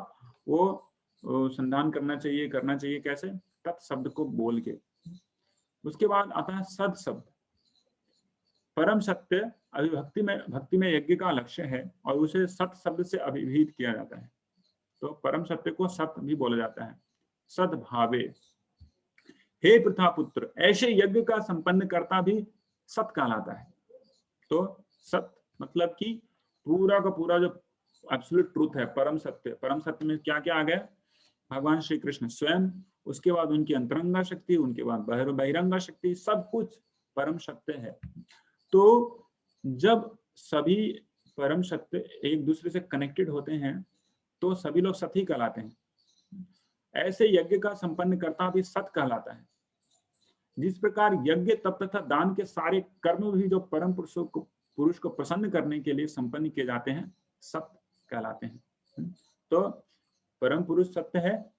वो संधान करना चाहिए। कैसे? तत्शब्द को बोल के। उसके बाद आता है सद शब्द। परम सत्य भक्ति में यज्ञ का लक्ष्य है और उसे सत शब्द से अभिहित किया जाता है। तो परम सत्य को सत भी बोला जाता है। सद्भावे, हे पृथा पुत्र, ऐसे यज्ञ का संपन्न करता भी सत कहलाता है। तो सत मतलब कि पूरा का पूरा जो एब्सोल्यूट ट्रूथ है, परम सत्य में क्या क्या आ गया? भगवान श्री कृष्ण स्वयं, उसके बाद उनकी अंतरंगा शक्ति, उनके बाद बहिरंगा शक्ति, सब कुछ परम सत्य है। तो जब सभी परम सत्य एक दूसरे से कनेक्टेड होते हैं तो सभी लोग सत ही कहलाते हैं। ऐसे यज्ञ का संपन्न करता भी सत कहलाता है। जिस प्रकार यज्ञ तप तथा दान के सारे कर्म भी जो परम पुरुष को प्रसन्न करने के लिए संपन्न किए जाते हैं, सत कहलाते हैं। तो परम पुरुष सत्य है,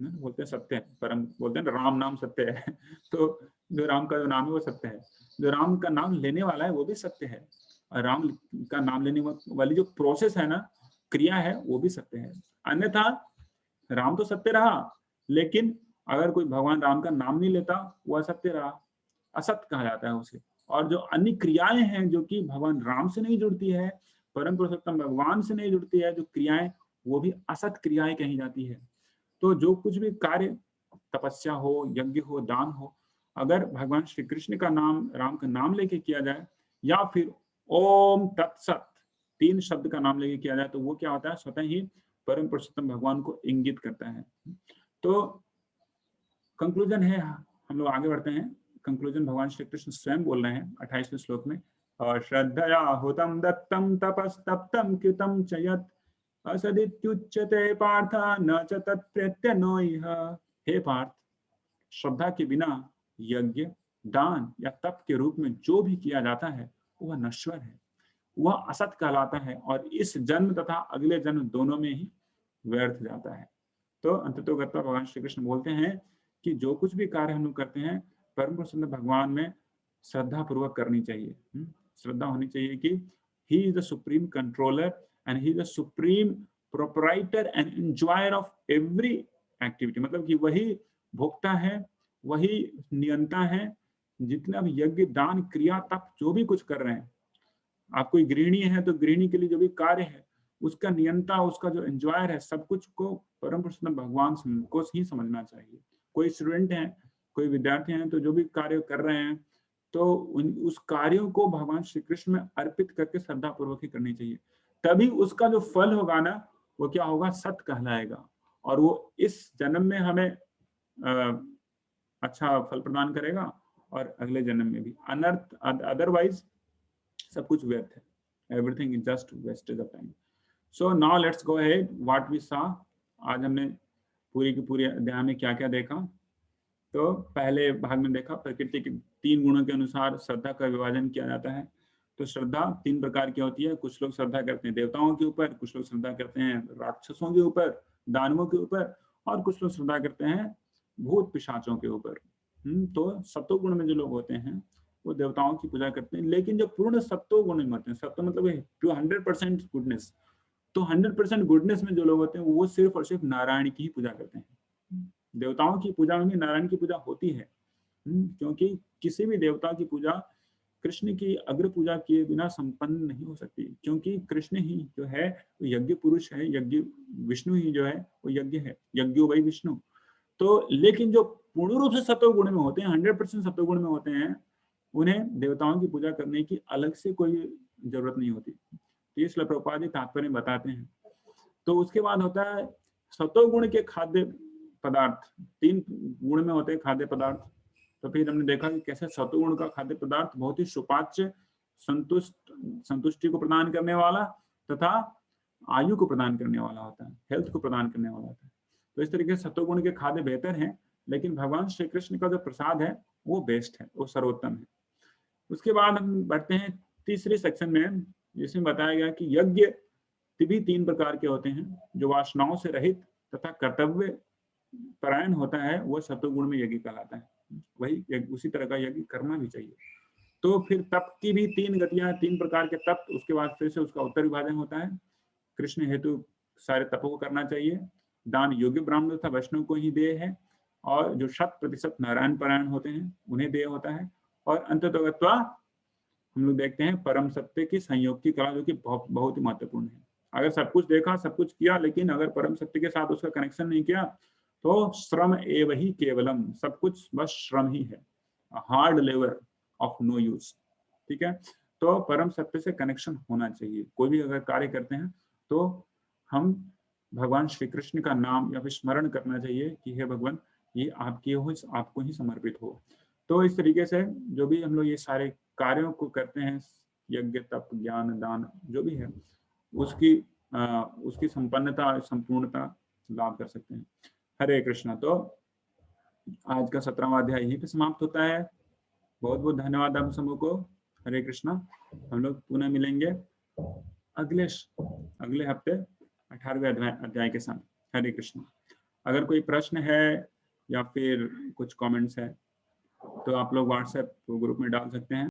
बोलते हैं सत्य है, परम बोलते हैं राम नाम सत्य है। तो जो राम का जो नाम है वो सत्य है, जो राम का नाम लेने वाला है वो भी सत्य है, और राम का नाम लेने वाली जो प्रोसेस है ना, क्रिया है, वो भी सत्य है। अन्यथा राम तो सत्य रहा, लेकिन अगर कोई भगवान राम का नाम नहीं लेता वो असत्य रहा, असत कहा जाता है उसे। और जो अन्य क्रियाएं हैं जो कि भगवान राम से नहीं जुड़ती है, परम पुरुषोत्तम भगवान से नहीं जुड़ती है, जो क्रियाएं, वो भी असत क्रियाएं कही जाती है। तो जो कुछ भी कार्य, तपस्या हो, यज्ञ हो, दान हो, अगर भगवान श्री कृष्ण का नाम, राम का नाम लेके किया जाए, या फिर ओम तत्सत 3 शब्द का नाम लेके किया जाए, तो वो क्या होता है? स्वतः ही परम पुरुषोत्तम भगवान को इंगित करता है। तो कंक्लूजन है, हम लोग आगे बढ़ते हैं। कंक्लूजन भगवान श्री कृष्ण स्वयं बोल रहे हैं 28वें श्लोक में, और श्रद्धया हुतम दत्तम तपस्तप्तम कृतम च यत् असदित्युच्यते पार्थ न च तत्प्रत्यनो इह। हे पार्थ, श्रद्धा के बिना यज्ञ, दान या तप के रूप में जो भी किया जाता है वह नश्वर है, वह असत कहलाता है, और इस जन्म तथा अगले जन्म दोनों में ही व्यर्थ जाता है। तो अंततोगत्वा भगवान श्री कृष्ण बोलते हैं कि जो कुछ भी कार्य हम लोग करते हैं, परम प्रसन्न भगवान में श्रद्धा पूर्वक करनी चाहिए। श्रद्धा होनी चाहिए कि he is the supreme controller and he is the supreme proprietor and enjoyer of every activity। मतलब कि वही भोक्ता है, वही नियंता है, जितना भी यज्ञ दान क्रिया तप जो भी कुछ कर रहे हैं। आप कोई गृहिणी है तो गृहिणी के लिए जो भी कार्य है उसका नियंता, उसका जो एंजॉयर है, सब कुछ को परम पुरुषोत्तम भगवान को ही समझना चाहिए। कोई स्टूडेंट है, कोई विद्यार्थी हैं तो जो भी कार्य कर रहे हैं तो उस कार्यों को भगवान श्री कृष्ण में अर्पित करके श्रद्धा पूर्वक ही करनी चाहिए। तभी उसका जो फल होगा ना वो क्या होगा, सत कहलाएगा, और वो इस जन्म में हमें अच्छा फल प्रदान करेगा और अगले जन्म में भी। अनर्थ अदरवाइज सब कुछ व्यर्थ है। Everything is just wastage of time. So now let's go ahead what we saw. आज हमने पूरी की पूरी अध्याय में क्या क्या देखा। तो पहले भाग में देखा प्रकृति के 3 गुणों के अनुसार श्रद्धा का विभाजन किया जाता है। तो श्रद्धा 3 प्रकार की होती है। कुछ लोग श्रद्धा करते हैं देवताओं के ऊपर, कुछ लोग श्रद्धा करते हैं राक्षसों के ऊपर, दानवों के ऊपर, और कुछ लोग श्रद्धा करते हैं भूत पिशाचों के ऊपर। तो सत्वगुण में जो लोग होते हैं वो देवताओं की पूजा करते हैं। लेकिन जो पूर्ण सत्वगुण में होते हैं, सत्व मतलब 100% गुडनेस, तो 100% गुडनेस में जो लोग होते हैं वो सिर्फ और सिर्फ नारायण की ही पूजा करते हैं। देवताओं की पूजा में भी नारायण की पूजा होती है, क्योंकि किसी भी देवता की पूजा कृष्ण की अग्र पूजा किए बिना संपन्न नहीं हो सकती, क्योंकि कृष्ण ही जो है वो यज्ञ पुरुष है, यज्ञ विष्णु ही जो है वो यज्ञ है, यज्ञो वै विष्णु। तो लेकिन जो पूर्ण रूप से सत्वगुण में होते हैं, 100% सत्वगुण में होते हैं, उन्हें देवताओं की पूजा करने की अलग से कोई जरूरत नहीं होती। तो इसलिए प्रभुपाद जी तात्पर्य बताते हैं। तो उसके बाद होता है सत्वगुण के खाद्य पदार्थ। 3 गुण में होते हैं खाद्य पदार्थ। तो फिर हमने देखा कि कैसे सत्वगुण का खाद्य पदार्थ बहुत ही सुपाच्य, संतुष्टि को प्रदान करने वाला तथा आयु को प्रदान करने वाला होता है, हेल्थ को प्रदान करने वाला होता है। तो इस तरीके से सत्वगुण के खाद्य बेहतर हैं, लेकिन भगवान श्री कृष्ण का जो प्रसाद है वो बेस्ट है, वो सर्वोत्तम है। उसके बाद हम बढ़ते हैं तीसरे सेक्शन में, जिसमें बताया गया कि यज्ञ भी 3 प्रकार के होते हैं। जो वासनाओं से रहित तथा कर्तव्य परायण होता है वो सत्वगुण में यज्ञ कहलाता है। वही उसी तरह का यज्ञ करना भी चाहिए। तो फिर तप की भी 3 गतियां, 3 प्रकार के तप। उसके बाद फिर से उसका उत्तर विभाजन होता है। कृष्ण हेतु सारे तपों को करना चाहिए। दान योग्य ब्राह्मण तथा वैष्णव को ही देय है, और जो 100% नारायण परायण होते हैं उन्हें देय होता है। और अंततोगत्वा हम लोग देखते हैं परम सत्य की संयोग की कला, जो कि बहुत ही महत्वपूर्ण है। अगर सब कुछ देखा, सब कुछ किया, लेकिन अगर परम सत्य के साथ उसका कनेक्शन नहीं किया तो श्रम एव ही केवलम, सब कुछ बस श्रम ही है, hard labour of no use. ठीक है, तो परम सत्य से कनेक्शन होना चाहिए। कोई भी अगर कार्य करते हैं तो हम भगवान श्री कृष्ण का नाम या फिर स्मरण करना चाहिए कि हे भगवान ये आपके हो, आपको ही समर्पित हो। तो इस तरीके से जो भी हम लोग ये सारे कार्यों को करते हैं, यज्ञ तप ज्ञान दान जो भी है, उसकी संपन्नता संपूर्णता लाभ कर सकते हैं। हरे कृष्णा। तो आज का 17वां अध्याय यहीं पे समाप्त होता है। बहुत बहुत धन्यवाद आप समूह को। हरे कृष्णा। हम लोग पुनः मिलेंगे अगले हफ्ते 18वें अध्याय के साथ। हरे कृष्णा। अगर कोई प्रश्न है या फिर कुछ कमेंट्स है तो आप लोग व्हाट्सएप ग्रुप में डाल सकते हैं।